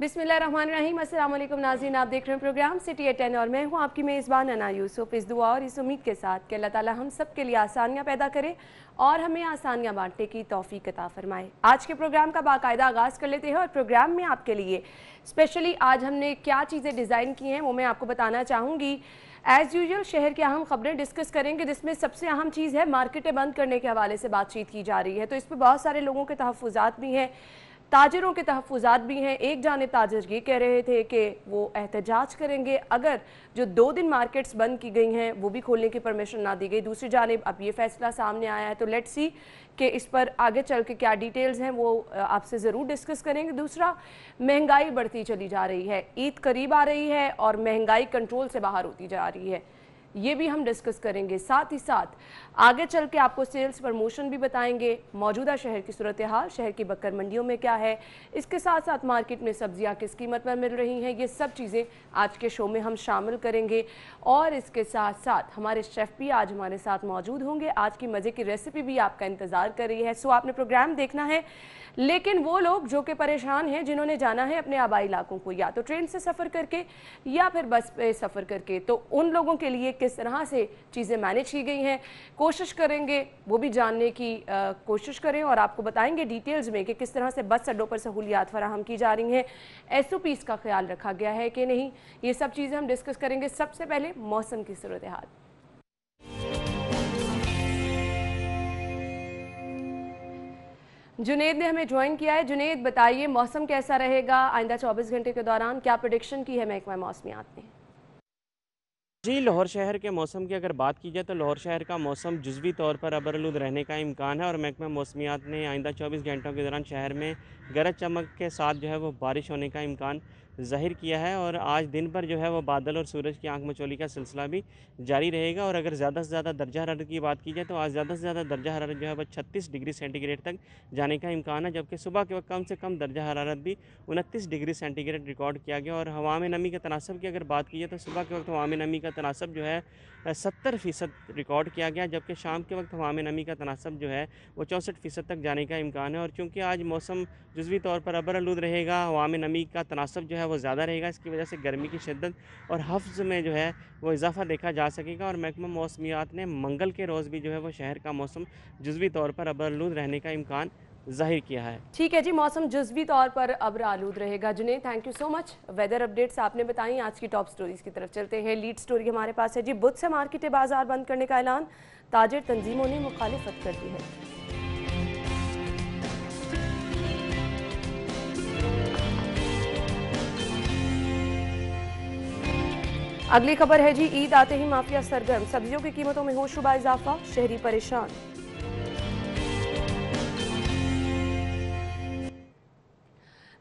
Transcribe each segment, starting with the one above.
बिस्मिल्लाहिर्रहमानिर्रहीम। अस्सलाम वालेकुम नाज़रीन, आप देख रहे हैं प्रोग्राम सिटी एट 10 और मैं हूं आपकी मेज़बान अना यूसुफ। इस दुआ और इस उम्मीद के साथ कि अल्लाह ताला हम सब के लिए आसानियां पैदा करे और हमें आसानियां बांटने की तौफीक अता फरमाए। आज के प्रोग्राम का बाकायदा आगाज़ कर लेते हैं और प्रोग्राम में आपके लिए स्पेशली आज हमने क्या चीज़ें डिज़ाइन की हैं वो मैं आपको बताना चाहूँगी। एज़ यूजुअल शहर की अहम खबरें डिस्कस करेंगे, जिसमें सबसे अहम चीज़ है मार्केटें बंद करने के हवाले से बातचीत की जा रही है। तो इस पर बहुत सारे लोगों के तहफ़्फ़ुज़ात भी हैं, ताजरों के तहफ़्फ़ुज़ात भी हैं। एक जानिब ताजर ये कह रहे थे कि वो एहतजाज करेंगे अगर जो 2 दिन मार्केट्स बंद की गई हैं वो भी खोलने की परमिशन ना दी गई। दूसरी जानिब अब ये फैसला सामने आया है, तो लेट्स सी कि इस पर आगे चल के क्या डिटेल्स हैं वो आपसे ज़रूर डिस्कस करेंगे। दूसरा, महंगाई बढ़ती चली जा रही है, ईद करीब आ रही है और महंगाई कंट्रोल से बाहर होती जा रही है, ये भी हम डिस्कस करेंगे। साथ ही साथ आगे चल के आपको सेल्स प्रमोशन भी बताएंगे, मौजूदा शहर की सूरत हाल, शहर की बकर मंडियों में क्या है, इसके साथ साथ मार्केट में सब्जियां किस कीमत पर मिल रही हैं, ये सब चीज़ें आज के शो में हम शामिल करेंगे। और इसके साथ साथ हमारे शेफ़ भी आज हमारे साथ मौजूद होंगे। आज की मज़े की रेसिपी भी आपका इंतज़ार कर रही है। सो आपने प्रोग्राम देखना है, लेकिन वो लोग जो कि परेशान हैं, जिन्होंने जाना है अपने आबाई इलाकों को या तो ट्रेन से सफ़र करके या फिर बस पे सफ़र करके, तो उन लोगों के लिए किस तरह से चीज़ें मैनेज की गई हैं कोशिश करेंगे, वो भी जानने की कोशिश करें और आपको बताएंगे डिटेल्स में कि किस तरह से बस अड्डों पर सहूलियात फराहम की जा रही हैं, SOPs का ख्याल रखा गया है कि नहीं, ये सब चीज़ें हम डिस्कस करेंगे। सबसे पहले मौसम की सूरत हाल। जुनेद ने हमें ज्वाइन किया है। जुनेद, बताइए मौसम कैसा रहेगा आइंदा 24 घंटे के दौरान, क्या प्रेडिक्शन की है महकमा मौसमियात ने? जी, लाहौर शहर के मौसम की अगर बात की जाए तो लाहौर शहर का मौसम जुज़वी तौर पर अबरआलूद रहने का इम्कान है और महकमा मौसमियात ने आइंदा 24 घंटों के दौरान शहर में गरज चमक के साथ जो है वो बारिश होने का इम्कान ज़ाहिर किया है। और आज दिन भर जो है वो बादल और सूरज की आंख मचोली का सिलसिला भी जारी रहेगा। और अगर ज़्यादा से ज़्यादा दर्जा हरारत की बात की जाए तो आज ज़्यादा से ज़्यादा दर्जा हरारत जो है वह 36 डिग्री सेंटीग्रेड तक जाने का इम्कान है, जबकि सुबह के वक्त कम से कम दर्जा हरारत भी 29 डिग्री सेंटीग्रेड रिकॉर्ड किया गया। और हवा में नमी के तनासब की अगर बात की जाए तो सुबह के वक्त हवा में नमी का तनासब जो है 70% रिकॉर्ड किया गया, जबकि शाम के वक्त हवा में नमी का तनासब जो है वो 64% तक जाने का इम्कान है। और चूँकि आज मौसम जुज़वी तौर पर अबरआलूद रहेगा, हवा में नमी का तनासब जो है वो ज़्यादा रहेगा, इसकी वजह से गर्मी की शिद्दत और हफ्ज़ में जो है वो इजाफा देखा जा सकेगा। और महकमा मौसमियात ने मंगल के रोज़ भी जो है वो शहर का मौसम जुज़वी तौर पर अबरआलूद रहने का इम्कान ज़ाहिर किया है। ठीक है जी, मौसम जुज़वी तौर पर अब्र आलूद रहेगा। Juned, thank you so much, weather updates आपने बताई। आज की टॉप स्टोरीज़ की तरफ चलते हैं। लीड स्टोरी हमारे पास है जी, बुध से मार्केटें बाजार बंद करने का ऐलान, ताजिर तंजीमों ने मुखालिफत कर दी है। अगली खबर है जी, ईद आते ही माफिया सरगर्म, सब्जियों की कीमतों में होशरुबा इजाफा, शहरी परेशान।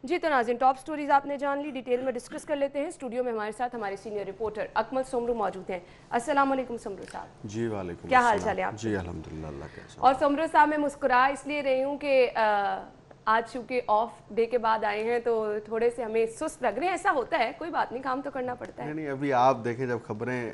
जी तो नाज़रीन, टॉप स्टोरीज आपने जान ली, डिटेल में डिस्कस कर लेते हैं। स्टूडियो में हमारे साथ हमारे सीनियर रिपोर्टर अकमल सोमरू मौजूद हैं। अस्सलाम वालेकुम सोमरू साहब। जी वालेकुम, क्या हाल चाल है आप? जी अल्हम्दुलिल्लाह, अल्लाह कैसा। और सोमरू साहब, मैं मुस्कुरा इसलिए रही हूँ कि आज चूँकि ऑफ डे के बाद आए हैं तो थोड़े से हमें सुस्त लग रहे हैं। ऐसा होता है, कोई बात नहीं, काम तो करना पड़ता है। नहीं, अभी आप देखें जब खबरें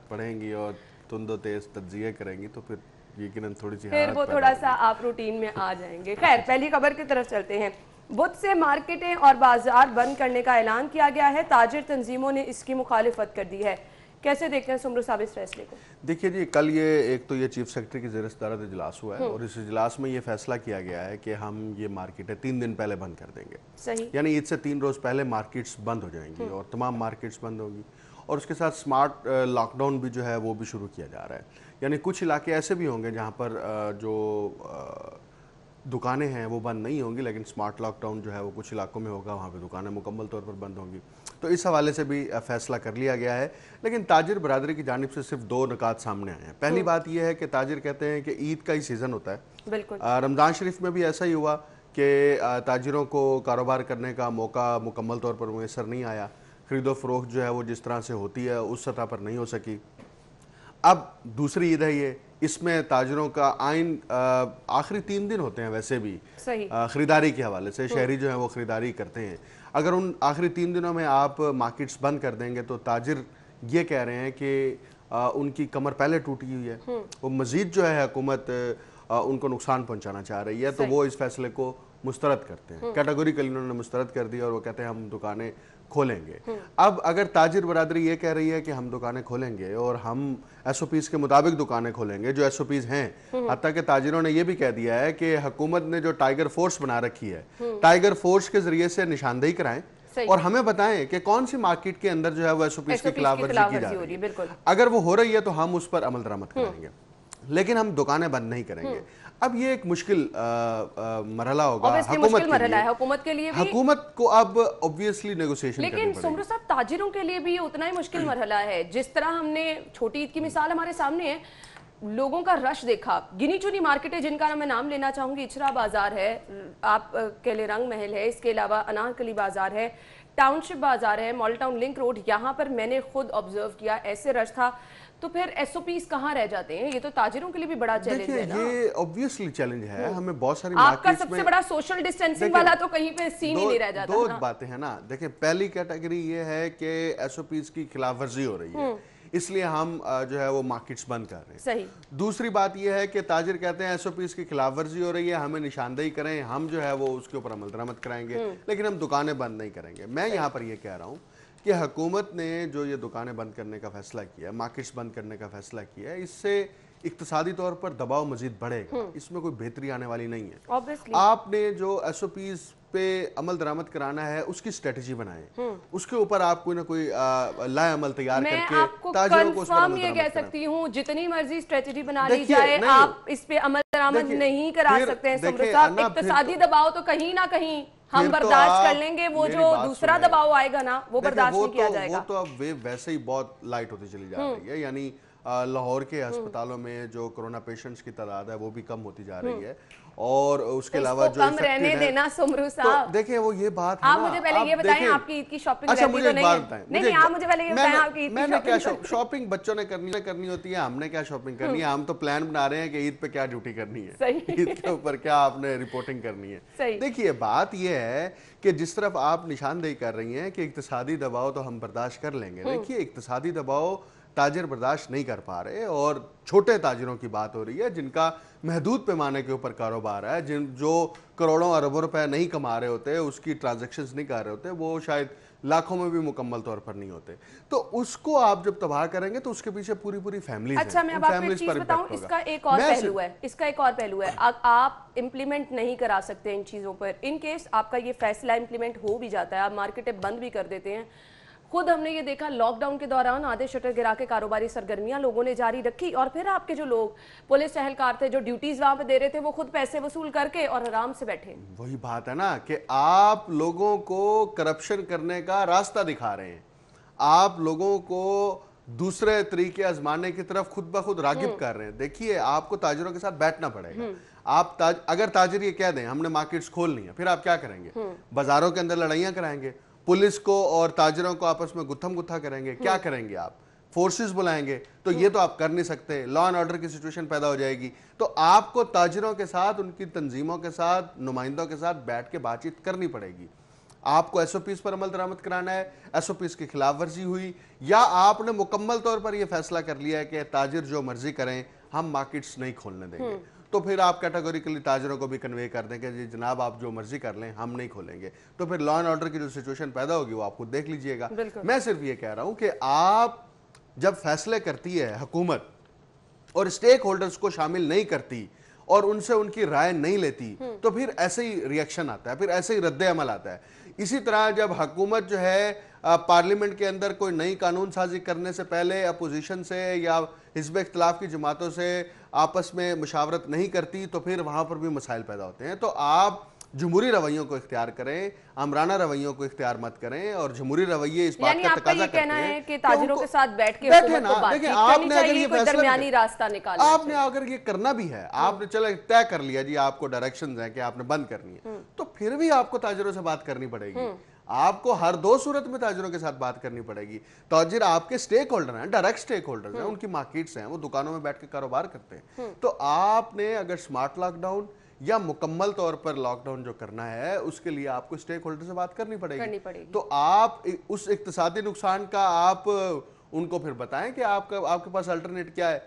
पढ़ेंगी और तुंदो तेज तज्जिए करेंगी तो फिर यकीनन थोड़ी सी फिर वो थोड़ा सा आप रूटीन में आ जाएंगे। खैर, पहली खबर की तरफ चलते हैं। बुध से मार्केटें और बाजार बंद करने का ऐलान किया गया है, ताजिर तंजीमों ने इसकी मुखालिफत कर दी है। कैसे देखते हैं सुमरू साहब इस फैसले को? देखिए जी, कल ये एक तो ये चीफ सेक्रेटरी की ज़ेर सदारत इजलास हुआ है और इस इजलास में ये फैसला किया गया है कि हम ये मार्केटें 3 दिन पहले बंद कर देंगे। सही, यानी ईद से 3 रोज़ पहले मार्केट्स बंद हो जाएंगी और तमाम मार्केट्स बंद होंगी। और उसके साथ स्मार्ट लॉकडाउन भी जो है वो भी शुरू किया जा रहा है। यानी कुछ इलाके ऐसे भी होंगे जहाँ पर जो दुकानें हैं वो बंद नहीं होंगी, लेकिन स्मार्ट लॉकडाउन जो है वो कुछ इलाकों में होगा, वहाँ पे दुकानें मुकम्मल तौर पर बंद होंगी। तो इस हवाले से भी फैसला कर लिया गया है। लेकिन ताजिर बरादरी की जानिब से सिर्फ 2 निकात सामने आए हैं। पहली बात यह है कि ताजिर कहते हैं कि ईद का ही सीज़न होता है। बिल्कुल। रमज़ान शरीफ में भी ऐसा ही हुआ कि ताजिरों को कारोबार करने का मौका मुकम्मल तौर पर मुयसर नहीं आया। ख़रीदो फ़रोख्त जो है वो जिस तरह से होती है उस सतह पर नहीं हो सकी। अब दूसरी ईद है ये, इसमें ताजरों का आइन आखिरी 3 दिन होते हैं वैसे भी ख़रीदारी के हवाले से, शहरी जो है वो ख़रीदारी करते हैं। अगर उन आखिरी 3 दिनों में आप मार्केट्स बंद कर देंगे तो ताजिर ये कह रहे हैं कि उनकी कमर पहले टूटी हुई है, वो मज़ीद जो है हुकूमत उनको नुकसान पहुंचाना चाह रही है, तो वो इस फैसले को मुस्तरद करते हैं, कैटेगोरिकली उन्होंने मुस्तरद कर दिया और वो कहते हैं हम दुकानें खोलेंगे। अब अगर ताजिर बरादरी ये कह रही है कि हम दुकानें खोलेंगे और हम एसओपीज के मुताबिक दुकानें खोलेंगे जो एसओपीज हैं, हत्ता कि ताजिरों ने ये भी कह दिया है कि हुकूमत ने जो टाइगर फोर्स बना रखी है, टाइगर फोर्स के जरिए से निशानदेही कराएं और हमें बताएं कि कौन सी मार्केट के अंदर जो है वो एसओपीज की खिलाफवर्जी की जा रही है। अगर वो हो रही है तो हम उस पर अमल दरामद करेंगे, लेकिन हम दुकानें बंद नहीं करेंगे। अब ये एक मुश्किल मरहला होगा हुकूमत के लिए भी। हुकूमत को अब ऑब्वियसली नेगोशिएशन करनी पड़ेगी। लेकिन सुमरू साहब, ताजिरों के लिए भी उतना ही मुश्किल मरहला है। जिस तरह हमने छोटी ईद की मिसाल हमारे सामने है, लोगों का रश देखा, गिनी चुनी मार्केटें जिनका मैं नाम लेना चाहूंगी, इचरा बाजार है, आप के लिए रंग महल है, इसके अलावा अनारकली बाजार है, टाउनशिप बाजार है, मॉल टाउन लिंक रोड, यहाँ पर मैंने खुद ऑब्जर्व किया ऐसे रश था। तो फिर एसओपीज कहाँ रह जाते हैं? ये तो ताजिरों के लिए भी बड़ा चैलेंज है ना। ये ऑब्वियसली चैलेंज है। हमें बहुत सारी आपका सबसे बड़ा सोशल डिस्टेंसिंग वाला तो कहीं पे सीन ही नहीं रह जाता। दो बातें हैं ना, देखिए पहली कैटेगरी ये है कि एसओपीज की खिलाफवर्जी हो रही है, इसलिए हम जो है वो मार्केट्स बंद कर रहे हैं। सही। दूसरी बात यह है कि ताजिर कहते हैं एसओपीज की खिलाफवर्जी हो रही है, हमें निशानदेही करें, हम जो है वो उसके ऊपर अमल दरामद कराएंगे, लेकिन हम दुकानें बंद नहीं करेंगे। मैं यहाँ पर यह कह रहा हूँ कि हुकूमत ने जो ये दुकानें बंद करने का फैसला किया, मार्केट्स बंद करने का फैसला किया है, इससे इक्तिसादी तौर पर दबाव मजीद बढ़ेगा, इसमें कोई बेहतरी आने वाली नहीं है। Obviously. आपने जो एसओपीज पे अमल दरामद कराना है उसकी स्ट्रेटजी बनाएं, उसके ऊपर आप कोई ना कोई लाए अमल तैयार करके ताजिरों को कंफर्म ये कह सकती हूँ, जितनी मर्जी स्ट्रेटजी बना ली जाए, आप इस पे अमल दरामद नहीं करा सकते हैं सुमरू साहब। इक्तिसादी दबाव तो कहीं ना कहीं हम बर्दाश्त कर लेंगे, वो जो दूसरा दबाव आएगा ना वो बर्दाश्त नहीं किया जाएगा। वो तो अब वेव वैसे ही बहुत लाइट होती चली जा रही है, यानी लाहौर के अस्पतालों में जो कोरोना पेशेंट्स की तादाद है वो भी कम होती जा रही है, और उसके अलावा जो कम रहने देना सुमरू साहब। तो देखिए वो ये बात है आप मुझे पहले ये बताएं, आपकी ईद की शॉपिंग अच्छा मुझे एक बात बताएं, नहीं आप मुझे पहले ये बताएं, आपकी ईद की मैंने क्या शॉपिंग बच्चों ने करनी होती है, हमने क्या शॉपिंग करनी है? हम तो प्लान बना रहे हैं कि ईद पे क्या ड्यूटी करनी है, ईद के ऊपर क्या आपने रिपोर्टिंग करनी है। देखिए बात ये है कि जिस तरफ आप निशानदेही कर रही हैं कि इक्तिसादी दबाव तो हम बर्दाश्त कर लेंगे, देखिए इक्तिसादी दबाव ताजिर बर्दाश्त नहीं कर पा रहे, और छोटे ताजिरों की बात हो रही है जिनका महदूद पैमाने के ऊपर कारोबार है, जो करोड़ों अरबों रुपए नहीं कमा रहे होते, उसकी ट्रांजैक्शंस नहीं कर रहे होते, वो शायद लाखों में भी मुकम्मल तौर पर नहीं होते, तो उसको आप जब तबाह करेंगे तो उसके पीछे पूरी फैमिली। अच्छा मैं आपको एक चीज बताऊं, इसका एक और पहलू है, आप इम्प्लीमेंट नहीं करा सकते इन चीजों पर। इन केस आपका ये फैसला इम्प्लीमेंट हो भी जाता है, आप मार्केटें बंद भी कर देते हैं, खुद हमने ये देखा लॉकडाउन के दौरान आधे शटर गिरा के कारोबारी सरगर्मियां लोगों ने जारी रखी, और फिर आपके जो लोग पुलिस एहलकार थे जो ड्यूटीज वहां पे दे रहे थे, वो खुद पैसे वसूल करके और आराम से बैठे। वही बात है ना कि आप लोगों को करप्शन करने का रास्ता दिखा रहे हैं, आप लोगों को दूसरे तरीके आजमाने की तरफ खुद ब खुद रागिब कर रहे हैं। देखिए आपको ताजिरों के साथ बैठना पड़ेगा। आप अगर ताजिर ये कह दें हमने मार्केट्स खोलनी है, फिर आप क्या करेंगे? बाजारों के अंदर लड़ाइयां कराएंगे, पुलिस को और ताजिरों को आपस में गुत्थम गुत्था करेंगे, क्या करेंगे? आप फोर्सेस बुलाएंगे, तो ये तो आप कर नहीं सकते, लॉ एंड ऑर्डर की सिचुएशन पैदा हो जाएगी। तो आपको ताजिरों के साथ, उनकी तंजीमों के साथ, नुमाइंदों के साथ बैठ के बातचीत करनी पड़ेगी। आपको एसओपीज पर अमल दरामद कराना है, एसओपीज की खिलाफ वर्जी हुई, या आपने मुकम्मल तौर पर यह फैसला कर लिया है कि ताजिर जो मर्जी करें, हम मार्केट्स नहीं खोलने देंगे, तो फिर आप कैटेगोरिकली ताजिरों को भी कन्वे कर दें कि जी जनाब आप जो मर्जी कर लें, हम नहीं खोलेंगे। तो फिर लॉ एंड ऑर्डर की जो सिचुएशन पैदा होगी वो आप खुद देख लीजिएगा। मैं सिर्फ ये कह रहा हूं कि आप जब फैसले करती है हुकूमत और स्टेक होल्डर्स को शामिल नहीं करती और उनसे उनकी राय नहीं लेती, तो फिर ऐसे ही रिएक्शन आता है, फिर ऐसे ही रद्द अमल आता है। इसी तरह जब हुकूमत जो है पार्लियामेंट के अंदर कोई नई कानून साजी करने से पहले अपोजिशन से या हिज़्ब इख्तिलाफ की जमातों से आपस में मुशावरत नहीं करती, तो फिर वहां पर भी मसाइल पैदा होते हैं। तो आप जमहूरी रवैयों को इख्तियार करें, आमराना रवैयों को इख्तियार मत करें, और जमहूरी रवैये इस बात का तकाजा करते हैं कि ताजिरों के साथ बैठ के बैठे ना। देखिए आपने अगर ये दरमियानी रास्ता निकाला, आपने अगर ये करना भी है, आपने चलो तय कर लिया जी आपको डायरेक्शंस हैं कि आपने बंद करनी है, तो फिर भी आपको ताजिरों से बात करनी पड़ेगी। आपको हर दो सूरत में ताजिरों के साथ बात करनी पड़ेगी। ताजिर आपके स्टेक होल्डर हैं, डायरेक्ट स्टेक होल्डर हैं, उनकी मार्केट्स हैं, वो दुकानों में बैठ के कारोबार करते हैं। तो आपने अगर स्मार्ट लॉकडाउन या मुकम्मल तौर पर लॉकडाउन जो करना है, उसके लिए आपको स्टेक होल्डर से बात करनी पड़ेगी। तो आप उस इक्तिसादी नुकसान का आप उनको फिर बताएं कि आपके पास अल्टरनेट क्या है।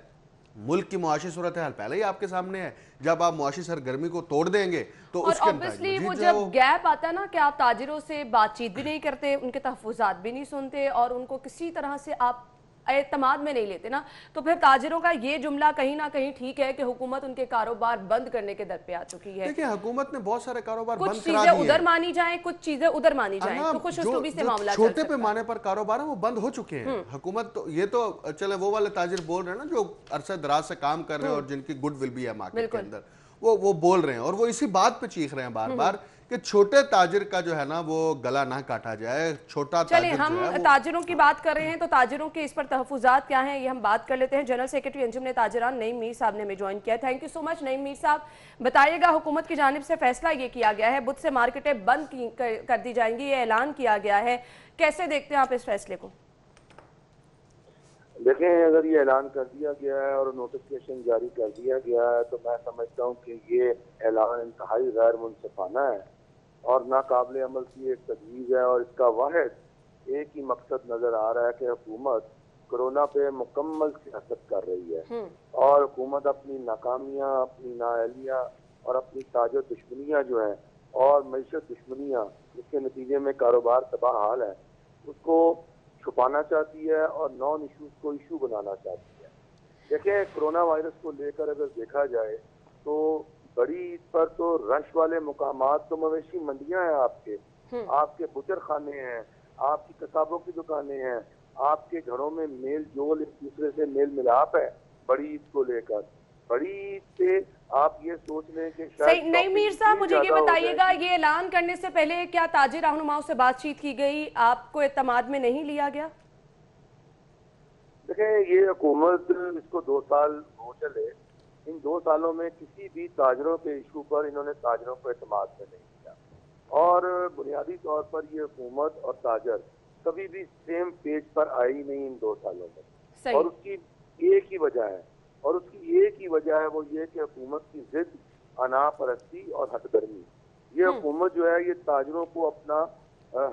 मुल्क की मुआशी सूरत हाल पहले ही आपके सामने है। जब आप मुआशी सरगर्मी को तोड़ देंगे तो और उसके ऑब्वियसली नतीजे वो जो है जब गैप आता है ना कि आप ताजिरों से बातचीत भी नहीं करते, उनके तहफ़्फ़ुज़ात भी नहीं सुनते और उनको किसी तरह से आप एतमाद में नहीं लेते ना, तो फिर ताजिरों का ये जुमला कहीं ना कहीं ठीक है कि हुकूमत उनके कारोबार बंद करने के दर पे आ चुकी है। देखिए, हुकूमत ने बहुत सारे कारोबार कुछ बंद करा चीजें दिए उधर हैं। मानी जाएं, कुछ चीजें उधर मानी जाएं, ना, तो खुश जो उसलूबी से जो मामला चल छोटे सकता है। पैमाने पर कारोबार है वो बंद हो चुके हैं। हुकूमत तो ये तो चले वो वाले ताजिर बोल रहे हैं ना जो अरसा दराज से काम कर रहे हैं और जिनकी गुडविल भी है मार्केट के अंदर, वो बोल रहे हैं और वो इसी बात पे चीख रहे हैं बार बार कि छोटे ताजिर का जो है ना वो गला ना काटा जाए। छोटा चलिए, ताजिर हम जो है वो ताजिरों की बात कर रहे हैं तो ताजिरों के इस पर तहफ़्फ़ुज़ात क्या हैं ये हम बात कर लेते हैं। जनरल सेक्रेटरी अंजुमन ताजिरान नईम मीर साहब ने हमें ज्वाइन किया। Thank you so much Naeem Mir साहब। बताइएगा, हुकूमत की जानिब से फैसला ये किया गया है, बुध से मार्केटें बंद कर दी जाएंगी, ये ऐलान किया गया है, कैसे देखते हैं आप इस फैसले को? देखें, अगर ये ऐलान कर दिया गया है और नोटिफिकेशन जारी कर दिया गया है तो मैं समझता हूँ कि ये ऐलान इंतहाई गैर मुनसिफाना है और नाकाबिल अमल की एक तजवीज़ है और इसका वाहिद एक ही मकसद नज़र आ रहा है कि हुकूमत कोरोना पे मुकम्मल सियासत कर रही है और हुकूमत अपनी नाकामियाँ, अपनी नाअहलियाँ और अपनी ताजो दुश्मनियाँ जो हैं और मईशत दुश्मनियाँ जिसके नतीजे में कारोबार तबाह हाल है उसको छुपाना चाहती है और नॉन इशूज़ को इशू बनाना चाहती है। देखिए, कोरोना वायरस को लेकर अगर देखा जाए तो बड़ी ईद पर तो रश वाले मुकामात तो मवेशी मंडियां हैं, आपके बुचर खाने हैं, आपकी कसाबों की दुकानें हैं, आपके घरों में मेल जोल एक दूसरे से मेल मिलाप है। बड़ी ईद को लेकर बड़ी ईद पे आप ये सोच लें कि सही नहीं। मीर साहब, मुझे ये बताइएगा, ये ऐलान करने से पहले क्या ताजिर रहनुमाओं से बातचीत की गई, आपको एतमाद में नहीं लिया गया? देखिए, ये हुकूमत इसको 2 साल हो चले, इन 2 सालों में किसी भी ताजरों के इशू पर इन्होंने ताजरों को एतमाद में नहीं किया और बुनियादी तौर पर ये हुकूमत और ताजर कभी भी सेम पेज पर आई नहीं इन 2 सालों में। और उसकी एक ही वजह है वो ये कि हुकूमत की जिद, अनापरस्ती और हथगर्मी। ये हुकूमत जो है ये ताजरों को अपना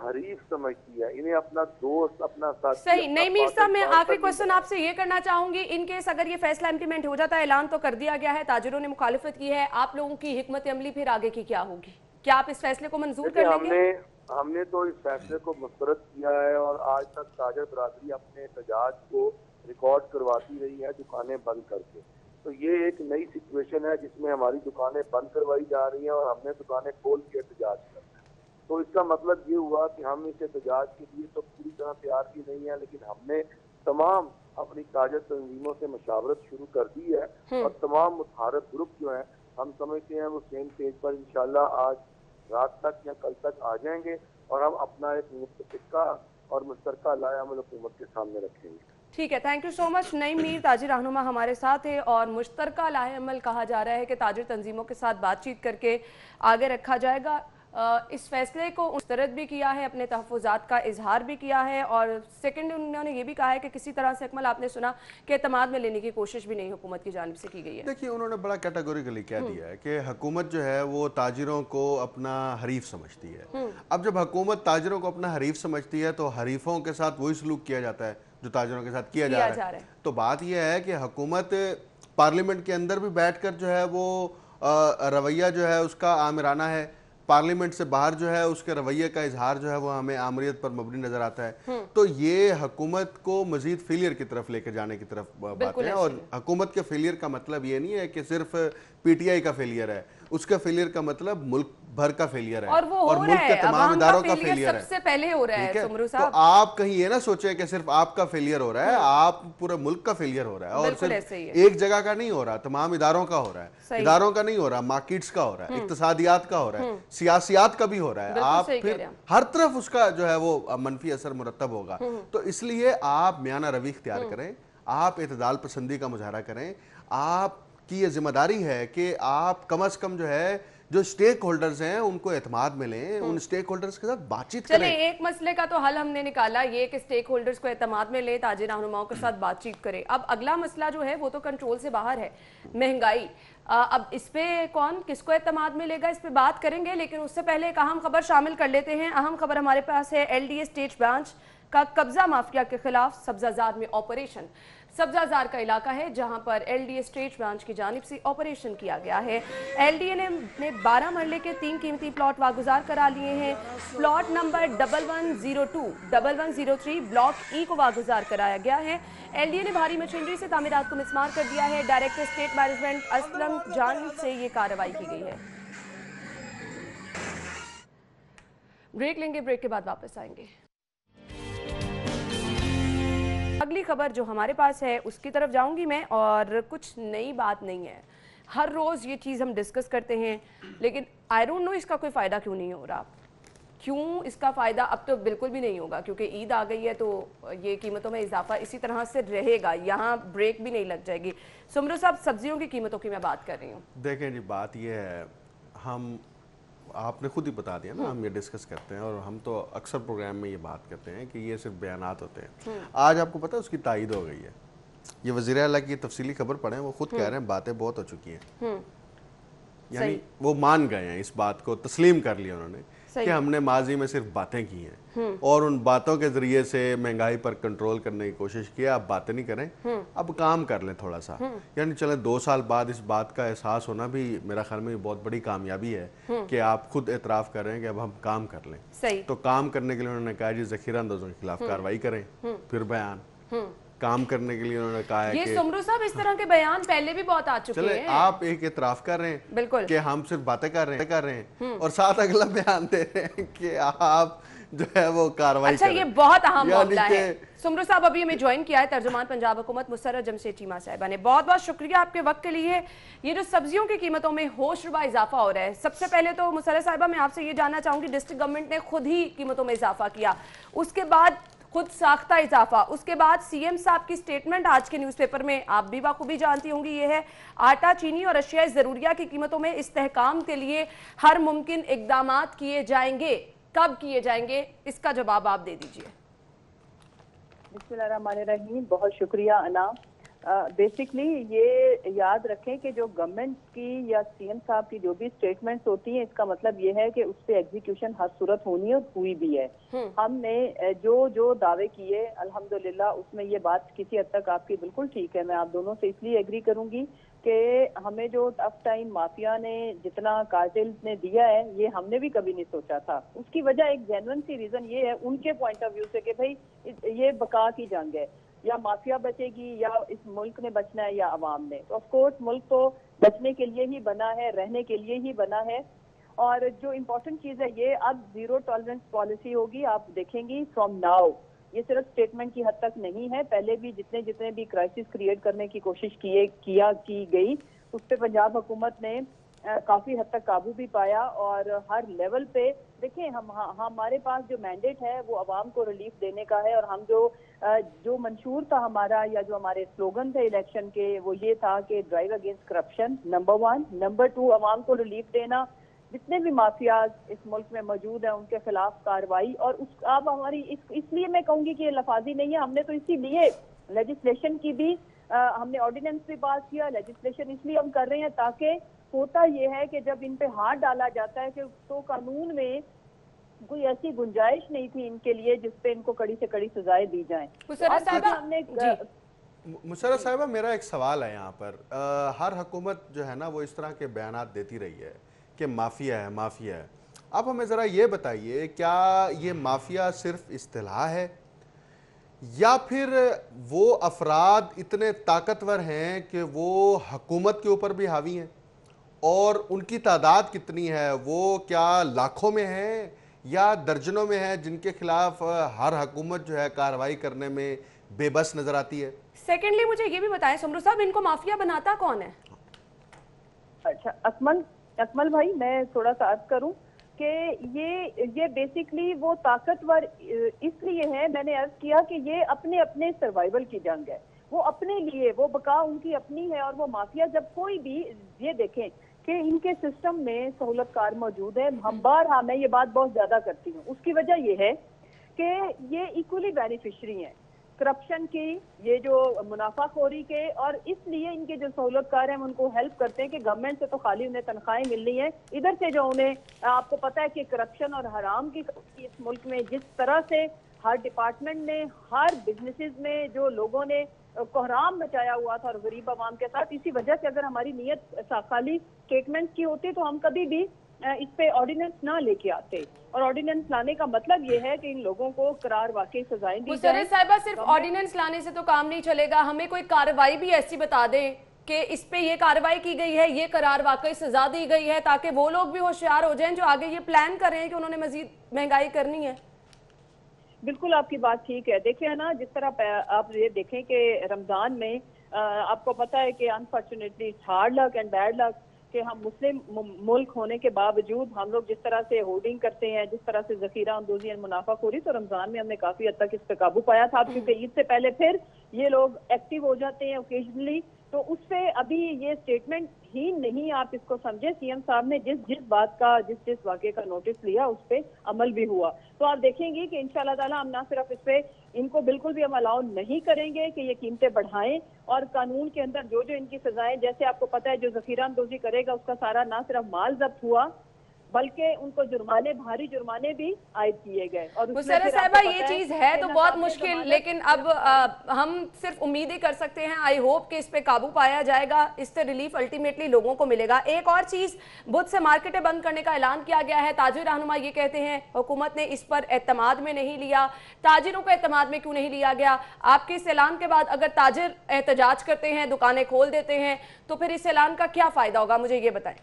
हरीफ समझती है, इन्हें अपना दोस्त, अपना साथी। सही नहीं। मीर साहब, मैं आखिरी क्वेश्चन आपसे ये करना चाहूंगी, इन केस अगर ये फैसला इम्प्लीमेंट हो जाता है, ऐलान तो कर दिया गया है, ताजिरों ने मुखालिफत की है, आप लोगों की हिकमत अमली फिर आगे की क्या होगी? क्या आप इस फैसले को मंजूर कर लेंगे? हमने तो इस फैसले को मुस्तरद किया है और आज तक ताजर बरादरी अपने एहतजाज को रिकॉर्ड करवाती रही है दुकानें बंद करके। तो ये एक नई सिचुएशन है जिसमें हमारी दुकानें बंद करवाई जा रही हैं और हमने दुकानें खोल के एहतजाज करना है। तो इसका मतलब ये हुआ कि हम इस एहतजाज के लिए तो पूरी तरह तैयार भी नहीं है, लेकिन हमने तमाम अपनी ताजर तंजीमों से मशावरत शुरू कर दी है और तमाम मुतहारफ ग्रुप जो हैं हम समझते हैं वो सेम पेज पर इंशाल्लाह आज रात तक या कल तक आ जाएंगे और हम अपना एक मुतफ़िका और मुश्तरका लाएअमल हुकूमत के सामने रखेंगे। ठीक है, thank you so much Naeem Mir. ताजिर रहनुमा हमारे साथ है और मुश्तरका लाएअमल कहा जा रहा है कि ताजिर तंजीमों के साथ बातचीत करके आगे रखा जाएगा। इस फैसले को मुस्तरद भी किया है, अपने तहफ़्फ़ुज़ात का इजहार भी किया है और सेकंड उन्होंने ये भी कहा है कि किसी तरह से अकमल आपने सुना कि एतमाद में लेने की कोशिश भी नहीं हुकूमत की जानिब से की गई है। देखिए, उन्होंने बड़ा कैटेगोरिकली कह दिया है कि हुकूमत जो है वो ताजिरों को अपना हरीफ समझती है। अब जब हुकूमत ताजिरों को अपना हरीफ समझती है तो हरीफों के साथ वही सलूक किया जाता है जो ताजिरों के साथ किया जा रहा है। तो बात यह है कि हुकूमत पार्लियामेंट के अंदर भी बैठकर जो है वो रवैया जो है उसका आमिराना है, पार्लियामेंट से बाहर जो है उसके रवैये का इजहार जो है वो हमें आमरीत पर मबनी नजर आता है। तो ये हुकूमत को मजीद फेलियर की तरफ लेकर जाने की तरफ बात है और हुकूमत के फेलियर का मतलब ये नहीं है कि सिर्फ पीटीआई का फेलियर है, उसका फेलियर का मतलब मुल्क भर का फेलियर है और मुल्क के तमाम इदारों का फेलियर है। सबसे पहले हो रहा है सुमरू साहब। तो आप कहीं ये ना सोचें कि सिर्फ आपका फेलियर हो रहा है, आप पूरे मुल्क का फेलियर हो रहा है और सिर्फ एक जगह का नहीं हो रहा, तमाम इदारों का हो रहा है, इदारों का नहीं हो रहा, मार्केट्स का हो रहा है, इक्तिसादियात का हो रहा है, सियासियात का भी हो रहा है। आप फिर हर तरफ उसका जो है वो मनफी असर मुरतब होगा। तो इसलिए आप मियाना रवी इख्तियार करें, आप एतदाल पसंदी का मुजाहरा करें। आपकी ये जिम्मेदारी है कि आप कम अज कम जो है जो स्टेक होल्डर्स हैं उनको एतमाद में लें, उन स्टेक होल्डर्स के साथ बातचीत करें। चलिए, एक मसले का तो हल हमने निकाला, ये कि स्टेक होल्डर्स को एतमाद में ले, ताजिर रहनुमाओं के साथ बातचीत करें। अब अगला मसला जो है वो तो कंट्रोल से बाहर है, महंगाई। अब इस पे कौन किसको एतमाद में लेगा, इस पे बात करेंगे, लेकिन उससे पहले एक अहम खबर शामिल कर लेते हैं। अहम खबर हमारे पास है एलडीए स्टेट ब्रांच का कब्जा माफिया के खिलाफ सब्जाजार में ऑपरेशन। सब्जाजार का इलाका है जहां पर एलडीए स्टेट ब्रांच की जानिब से ऑपरेशन किया गया है। एलडीए ने 12 मरले के 3 कीमती प्लॉट वागुजार करा लिए हैं। प्लॉट नंबर 1102, 1103 ब्लॉक ई को वागुजार कराया गया है। एलडीए ने भारी मशीनरी से तामीरात को मिसमार कर दिया है। डायरेक्टर स्टेट मैनेजमेंट असलम जान से ये कार्रवाई की गई है। ब्रेक लेंगे, ब्रेक के बाद वापस आएंगे। अगली खबर जो हमारे पास है उसकी तरफ जाऊंगी मैं, और कुछ नई बात नहीं है। हर रोज़ ये चीज़ हम डिस्कस करते हैं, लेकिन आई डोंट नो इसका कोई फ़ायदा क्यों नहीं हो रहा। क्यों इसका फ़ायदा अब तो बिल्कुल भी नहीं होगा, क्योंकि ईद आ गई है तो ये कीमतों में इजाफा इसी तरह से रहेगा, यहाँ ब्रेक भी नहीं लग जाएगी। सुमरू साहब, सब्जियों की कीमतों की मैं बात कर रही हूँ। देखें जी, बात ये है, हम आपने खुद ही बता दिया ना, हम ये डिस्कस करते हैं और हम तो अक्सर प्रोग्राम में ये बात करते हैं कि ये सिर्फ बयानात होते हैं। आज आपको पता है उसकी तायद हो गई है। ये वज़ीर आला की तफसीली खबर पढ़ें, वो खुद कह रहे हैं बातें बहुत हो चुकी हैं, यानी वो मान गए हैं, इस बात को तस्लीम कर लिया उन्होंने कि हमने माजी में सिर्फ बातें की हैं और उन बातों के जरिए से महंगाई पर कंट्रोल करने की कोशिश की। आप बातें नहीं करें, अब काम कर लें थोड़ा सा। यानी चले 2 साल बाद इस बात का एहसास होना भी मेरा ख्याल में बहुत बड़ी कामयाबी है कि आप खुद एतराफ़ कर रहे हैं कि अब हम काम कर लें। सही। तो काम करने के लिए उन्होंने कहा जी ज़ख़ीरा अंदाज़ों के खिलाफ कार्रवाई करें, फिर बयान। काम करने के लिए उन्होंने कहा है ये कि सुमरू साहब इस तरह के बयान पहले भी बहुत आ चुके चले हैं। आप एक एतराफ़ कर रहे हैं बिल्कुल कि हम सिर्फ बातें कर रहे हैं और साथ अगला बयान दे रहे हैं कि आप जो है वो कार्रवाई अच्छा, करें। ये बहुत अहम यानी मामला है। कि सुमरू साहब अभी हमें ज्वाइन किया है तर्जुमान पंजाब हुकूमत मुसर्रत जमशेद चीमा साहिबा ने। बहुत बहुत शुक्रिया आपके वक्त के लिए। ये जो सब्जियों की कीमतों में होशरुबा इजाफा हो रहा है, सबसे पहले तो मुसर्रत साहिबा मैं आपसे ये जानना चाहूंगी, डिस्ट्रिक्ट गवर्नमेंट ने खुद ही कीमतों में इजाफा किया, उसके बाद खुद साख्ता इजाफा, उसके बाद सीएम साहब की स्टेटमेंट आज के न्यूज़पेपर में आप भी बाखूबी जानती होंगी, ये है आटा, चीनी और अशिया ज़रूरिया की कीमतों में इस्तेहकाम के लिए हर मुमकिन इक़दामात किए जाएंगे। कब किए जाएंगे, इसका जवाब आप दे दीजिए। बिस्मिल्लाहिर्रहमानिर्रहीम। बहुत शुक्रिया अना। बेसिकली ये याद रखें कि जो गवर्नमेंट की या सीएम साहब की जो भी स्टेटमेंट्स होती हैं, इसका मतलब ये है कि उस पर एग्जीक्यूशन हर सूरत होनी है और हुई भी है। हमने जो दावे किए अल्हम्दुलिल्लाह उसमें ये बात किसी हद तक आपकी बिल्कुल ठीक है। मैं आप दोनों से इसलिए एग्री करूंगी कि हमें जो टफ टाइम माफिया ने जितना कार्टेल ने दिया है, ये हमने भी कभी नहीं सोचा था। उसकी वजह एक जेन्युइन सी रीजन ये है उनके पॉइंट ऑफ व्यू से कि भाई ये बका की जंग है, या माफिया बचेगी या इस मुल्क ने बचना है या अवाम ने। तो ऑफ कोर्स मुल्क तो बचने के लिए ही बना है, रहने के लिए ही बना है। और जो इम्पोर्टेंट चीज है ये अब जीरो टॉलरेंस पॉलिसी होगी, आप देखेंगी फ्रॉम नाउ। ये सिर्फ स्टेटमेंट की हद तक नहीं है, पहले भी जितने भी क्राइसिस क्रिएट करने की कोशिश की गई उस पर पंजाब हुकूमत ने काफी हद तक काबू भी पाया। और हर लेवल पे देखें, हमारे पास जो मैंडेट है वो अवाम को रिलीफ देने का है। और हम जो मंशूर था हमारा, या जो हमारे स्लोगन थे इलेक्शन के, वो ये था कि drive against corruption number 1, number 2 अवाम को रिलीफ देना, जितने भी माफियाज इस मुल्क में मौजूद हैं उनके खिलाफ कार्रवाई। और उस अब हमारी इसलिए मैं कहूंगी कि ये लफाजी नहीं है, हमने तो इसीलिए लेजिस्लेशन की भी हमने ऑर्डिनेंस भी पास किया। लेजिस्लेशन इसलिए हम कर रहे हैं ताकि होता यह है कि जब इन पे हाथ डाला जाता है कि तो कानून में कोई ऐसी गुंजाइश नहीं थी इनके लिए जिसपे इनको कड़ी से कड़ी सजाएं दी जाएं। मुशर्रफ साहिबा, मेरा एक सवाल है यहाँ पर। हर हुकूमत जो है ना वो इस तरह के बयानात देती रही है कि माफिया है माफिया है। आप हमें ज़रा ये बताइए, क्या ये माफिया सिर्फ इस्तिलाह है या फिर वो अफराद इतने ताकतवर हैं कि वो हुकूमत के ऊपर भी हावी हैं? और उनकी तादाद कितनी है? वो क्या लाखों में है या दर्जनों में है जिनके खिलाफ हर हुकूमत जो है कार्रवाई करने में बेबस नजर आती है? सेकेंडली मुझे ये भी बताएं सुमरू साहब, इनको माफिया बनाता कौन है? अच्छा अकमल भाई, मैं थोड़ा सा अर्ज करूं कि ये बेसिकली वो ताकतवर इसलिए है, मैंने अर्ज किया कि ये अपने अपने सर्वाइवल की जंग है, वो अपने लिए, वो बका उनकी अपनी है। और वो माफिया जब कोई भी, ये देखें कि इनके सिस्टम में सहूलतकार मौजूद है। मैं ये बात बहुत ज्यादा करती हूँ, उसकी वजह ये है कि ये इक्वली बेनिफिशरी हैं करप्शन की, ये जो मुनाफाखोरी के, और इसलिए इनके जो सहूलतकार हैं उनको हेल्प करते हैं कि गवर्नमेंट से तो खाली उन्हें तनख्वाहें मिल रही हैं, इधर से जो उन्हें, आपको पता है कि करप्शन और हराम की इस मुल्क में जिस तरह से हर डिपार्टमेंट ने, हर बिजनेसेस में जो लोगों ने कोहराम मचाया हुआ था और गरीब आवाम के साथ, इसी वजह से अगर हमारी नीयत खाली स्टेटमेंट की होती तो हम कभी भी इस पे ऑर्डिनेंस ना लेके आते। और ऑर्डिनेंस लाने का मतलब ये है कि इन लोगों को करार वाकई सजाएं दी जाए। साहिबा, सिर्फ ऑर्डिनेंस लाने से तो काम नहीं चलेगा, हमें कोई कार्रवाई भी ऐसी बता दें कि इस पे ये कार्रवाई की गई है, ये करार वाकई सजा दी गई है, ताकि वो लोग भी होशियार हो जाएं जो आगे ये प्लान कर रहे हैं कि उन्होंने मजीद महंगाई करनी है। बिल्कुल आपकी बात ठीक है। देखिए ना, जिस तरह आप ये देखें कि रमजान में आपको पता है कि unfortunately hard luck and bad luck कि हम मुस्लिम मुल्क होने के बावजूद हम लोग जिस तरह से होर्डिंग करते हैं, जिस तरह से जखीरा अंदोजी और मुनाफाखोरी, तो रमजान में हमने काफी हद तक इस पे काबू पाया था, क्योंकि ईद से पहले फिर ये लोग एक्टिव हो जाते हैं ओकेजनली। तो उस पे अभी ये स्टेटमेंट ही नहीं, आप इसको समझे, सीएम साहब ने जिस बात का, जिस वाक़े का नोटिस लिया उस पे अमल भी हुआ। तो आप देखेंगे कि इंशाल्लाह ताला हम ना सिर्फ इस पे इनको बिल्कुल भी हम अलाउ नहीं करेंगे कि ये कीमतें बढ़ाएं, और कानून के अंदर जो जो इनकी सजाएं, जैसे आपको पता है जो जखीरा अंदोजी करेगा उसका सारा ना सिर्फ माल जब्त हुआ बल्कि उनको जुर्माने, भारी जुर्माने भी आयद किए गए। और मुसर्रत साहिबा, ये चीज है तो बहुत मुश्किल, लेकिन अब हम सिर्फ उम्मीद ही कर सकते हैं। आई होप कि इस पे काबू पाया जाएगा, इससे रिलीफ अल्टीमेटली लोगों को मिलेगा। एक और चीज, बुध से मार्केटें बंद करने का ऐलान किया गया है। ताजिर रहनुमा ये कहते हैं हुकूमत ने इस पर एतमाद में नहीं लिया। ताजिरों को एतमाद में क्यों नहीं लिया गया? आपके इस ऐलान के बाद अगर ताजिर एहतजाज करते हैं, दुकानें खोल देते हैं, तो फिर इस ऐलान का क्या फायदा होगा, मुझे ये बताएं।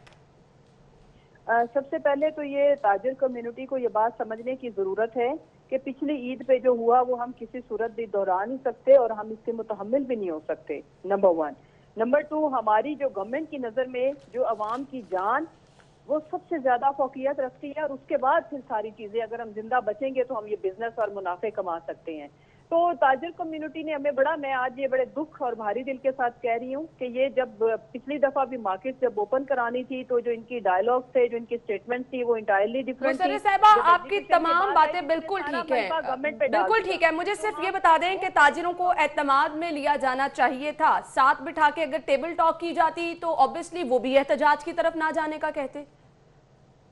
सबसे पहले तो ये ताजिर कम्युनिटी को ये बात समझने की जरूरत है कि पिछली ईद पे जो हुआ वो हम किसी सूरत भी दोहरा नहीं सकते और हम इसके मुतहम्मिल भी नहीं हो सकते, नंबर 1। नंबर 2, हमारी जो गवर्नमेंट की नजर में जो अवाम की जान वो सबसे ज्यादा फौकियत रखती है, और उसके बाद फिर सारी चीजें, अगर हम जिंदा बचेंगे तो हम ये बिजनेस और मुनाफे कमा सकते हैं। तो ताजिर कम्युनिटी ने हमें मैं आज ये बड़े दुख और भारी दिल के साथ कह रही हूँ कि ये जब पिछली दफा भी मार्केट जब ओपन करानी थी तो जो इनकी डायलॉग थे, जो इनकी स्टेटमेंट थी, वो इंटायरली डिफरेंट थी। साहिबा, आपकी तमाम बातें बिल्कुल ठीक है, बिल्कुल ठीक है। मुझे सिर्फ ये बता दें कि ताजिरों को एतमाद में लिया जाना चाहिए था, साथ बिठा के अगर टेबल टॉक की जाती तो ऑब्वियसली वो भी एहतजाज की तरफ ना जाने का कहते।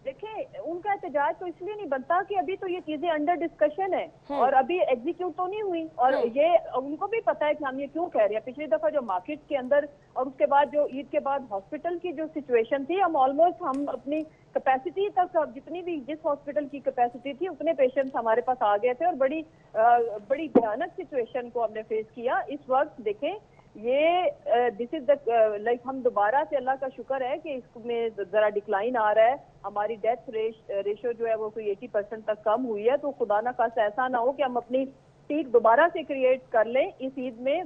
देखिए, उनका एहतजाज तो इसलिए नहीं बनता कि अभी तो ये चीजें अंडर डिस्कशन है और अभी एग्जीक्यूट तो नहीं हुई, और ये उनको भी पता है कि हम ये क्यों कह रहे हैं। पिछली दफा जो मार्केट के अंदर और उसके बाद जो ईद के बाद हॉस्पिटल की जो सिचुएशन थी, हम अपनी कैपेसिटी तक, जितनी भी जिस हॉस्पिटल की कैपेसिटी थी उतने पेशेंट्स हमारे पास आ गए थे और बड़ी भयानक सिचुएशन को हमने फेस किया। इस वक्त देखें, ये दिस इज द लाइक, हम दोबारा से, अल्लाह का शुक्र है कि इसमें जरा डिक्लाइन आ रहा है। हमारी डेथ रेशियो जो है वो कोई 80% तक कम हुई है। तो खुदा ना खास्ता ऐसा ना हो कि हम अपनी पीक दोबारा से क्रिएट कर लें इस ईद में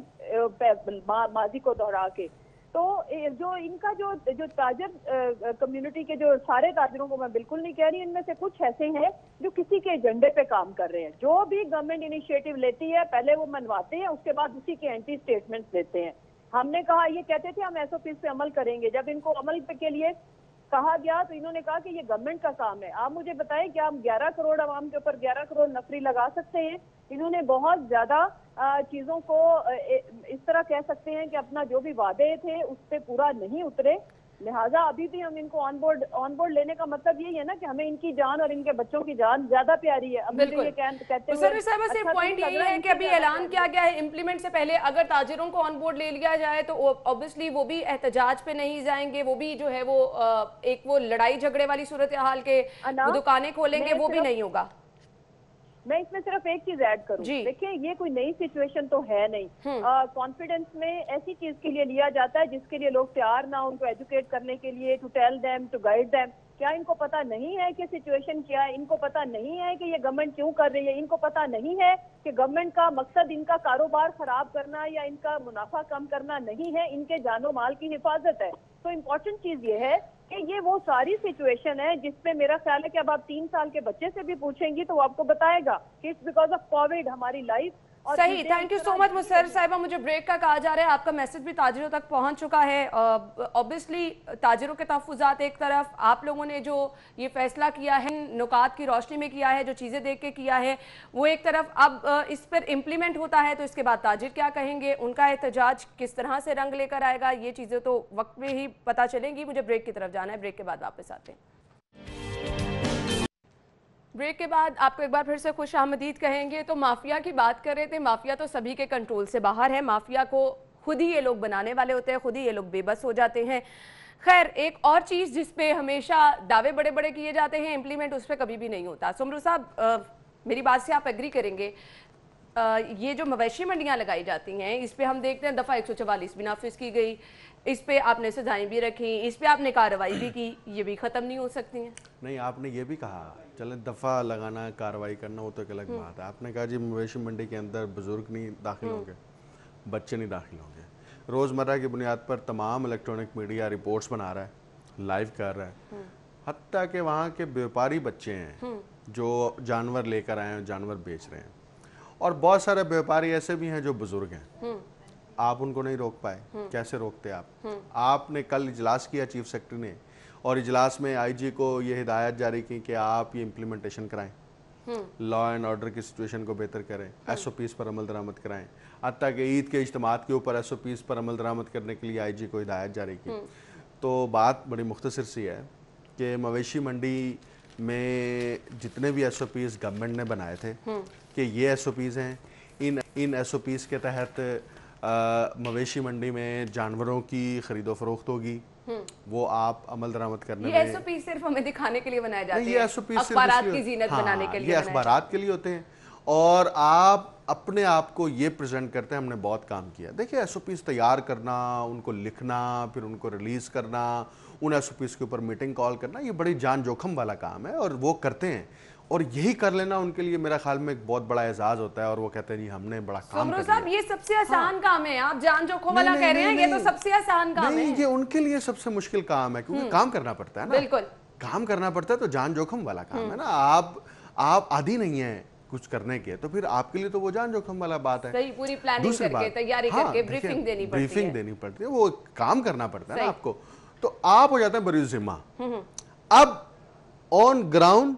माजी को दोहरा के। तो जो इनका जो ताजिर कम्युनिटी के जो सारे ताजिरों को मैं बिल्कुल नहीं कह रही, इनमें से कुछ ऐसे हैं जो किसी के एजेंडे पे काम कर रहे हैं। जो भी गवर्नमेंट इनिशिएटिव लेती है पहले वो मनवाते हैं, उसके बाद उसी के एंटी स्टेटमेंट्स देते हैं। हमने कहा, ये कहते थे हम एसओपी पे अमल करेंगे, जब इनको अमल के लिए कहा गया तो इन्होंने कहा कि ये गवर्नमेंट का काम है। आप मुझे बताएं, क्या हम 11 करोड़ आवाम के ऊपर 11 करोड़ नफरी लगा सकते हैं? इन्होंने बहुत ज्यादा चीजों को इस तरह कह सकते हैं कि अपना जो भी वादे थे उस पर पूरा नहीं उतरे। लिहाजा अभी भी हम इनको ऑन बोर्ड लेने का मतलब यही है ना कि हमें इनकी जान और इनके बच्चों की जान ज्यादा प्यारी है। अब ये कहते हैं पॉइंट यही है कि अभी ऐलान किया गया है, इम्प्लीमेंट से पहले अगर ताजिरों को ऑन बोर्ड ले लिया जाए तो ऑब्वियसली वो भी एहतजाज पे नहीं जाएंगे, वो भी जो है वो एक वो लड़ाई झगड़े वाली सूरत हाल के दुकानें खोलेंगे, वो भी नहीं होगा। मैं इसमें सिर्फ एक चीज ऐड करूं, देखिए ये कोई नई सिचुएशन तो है नहीं। कॉन्फिडेंस में ऐसी चीज के लिए लिया जाता है जिसके लिए लोग तैयार ना, उनको एजुकेट करने के लिए, to tell them, to guide them. क्या इनको पता नहीं है कि सिचुएशन क्या है? इनको पता नहीं है कि ये गवर्नमेंट क्यों कर रही है? इनको पता नहीं है कि गवर्नमेंट का मकसद इनका कारोबार खराब करना या इनका मुनाफा कम करना नहीं है, इनके जानो माल की हिफाजत है। तो इम्पोर्टेंट चीज ये है कि ये वो सारी सिचुएशन है जिसपे मेरा ख्याल है कि अब आप 3 साल के बच्चे से भी पूछेंगी तो वो आपको बताएगा कि इट्स बिकॉज ऑफ कोविड हमारी लाइफ। सही, thank you so much Musarrat साहिबा। मुझे ब्रेक का कहा जा रहा है, आपका मैसेज भी ताजिरों तक पहुंच चुका है। ऑब्वियसली ताजिरों के तहफ़्फ़ुज़ात एक तरफ, आप लोगों ने जो ये फैसला किया है नुकात की रोशनी में किया है, जो चीज़ें देख के किया है वो एक तरफ, अब इस पर इम्प्लीमेंट होता है तो इसके बाद ताजिर क्या कहेंगे, उनका एहतजाज किस तरह से रंग लेकर आएगा, ये चीज़ें तो वक्त में ही पता चलेंगी। मुझे ब्रेक की तरफ जाना है, ब्रेक के बाद वापस आते हैं। ब्रेक के बाद आपको एक बार फिर से खुश आमदीद कहेंगे। तो माफिया की बात कर रहे थे, माफिया तो सभी के कंट्रोल से बाहर है, माफिया को खुद ही ये लोग बनाने वाले होते हैं, खुद ही ये लोग बेबस हो जाते हैं। खैर, एक और चीज जिसपे हमेशा दावे बड़े बड़े किए जाते हैं, इम्प्लीमेंट उस पर कभी भी नहीं होता। सुमरू साहब, मेरी बात से आप एग्री करेंगे, ये जो मवेशी मंडियां लगाई जाती हैं, इस पे हम देखते हैं दफ़ा 144 भी नाफिज की गई, इस पे आपने सजाएं भी रखी, इस पे आपने कार्रवाई भी की, ये भी ख़त्म नहीं हो सकती हैं। नहीं, आपने ये भी कहा चले दफ़ा लगाना, कार्रवाई करना, वो तो एक अलग बात है। आपने कहा जी मवेशी मंडी के अंदर बुजुर्ग नहीं दाखिल होंगे, बच्चे नहीं दाखिल होंगे। रोज़मर्रा की बुनियाद पर तमाम इलेक्ट्रॉनिक मीडिया रिपोर्ट्स बना रहा है, लाइव कर रहा है, हत्ता के वहाँ के व्यापारी बच्चे हैं जो जानवर लेकर आए हैं, जानवर बेच रहे हैं, और बहुत सारे व्यापारी ऐसे भी हैं जो बुजुर्ग हैं। आप उनको नहीं रोक पाए, कैसे रोकते आप? आपने कल इजलास किया चीफ सेक्रेटरी ने, और इजलास में आईजी को ये हिदायत जारी की कि आप ये इम्प्लीमेंटेशन कराएं, लॉ एंड ऑर्डर की सिचुएशन को बेहतर करें, एसओपीज पर अमल दरामद कराएं। हत्ता कि ईद के इज्तिमात के ऊपर एसओपीज पर अमल दरामद करने के लिए आईजी को हिदायत जारी की। तो बात बड़ी मुख्तसर सी है कि मवेशी मंडी में जितने भी एसओपीज गवर्नमेंट ने बनाए थे कि ये एसओपीज हैं, इन एसओपीज के तहत मवेशी मंडी में जानवरों की खरीदो फरोख्त होगी, वो आप अमल दरामद करने ये में। एसओपी सिर्फ हमें दिखाने के लिए बनाए जाते हैं, ये एसओपी अखबारात की जीनत बनाने के लिए, ये अखबारात के लिए होते हैं, और आप अपने आप को ये प्रेजेंट करते हैं हमने बहुत काम किया। देखिए, एसओपीज तैयार करना, उनको लिखना, फिर उनको रिलीज करना, उन एसओपीज के ऊपर मीटिंग कॉल करना, ये बड़ी जान जोखम वाला काम है, और वो करते हैं। और यही कर लेना उनके लिए मेरा ख्याल में एक बहुत बड़ा एजाज होता है, और वो कहते हैं जी हमने बड़ा काम कर साहब, लिया। ये सबसे आसान काम है, आप जान जोखिम वाला कह रहे हैं, ये तो सबसे आसान काम है। ये उनके लिए सबसे मुश्किल काम है, क्योंकि काम करना पड़ता है ना। बिल्कुल काम करना पड़ता है, तो जान जोखिम वाला काम है ना। आप आदी नहीं है कुछ करने के, तो फिर आपके लिए तो वो जान जोखिम वाला बात है। सही, पूरी प्लानिंग करके, तैयारी करके, ब्रीफिंग देनी पड़ती है, वो काम करना पड़ता है ना आपको। तो आप हो जाते हैं बरी जिम्मा। अब ऑन ग्राउंड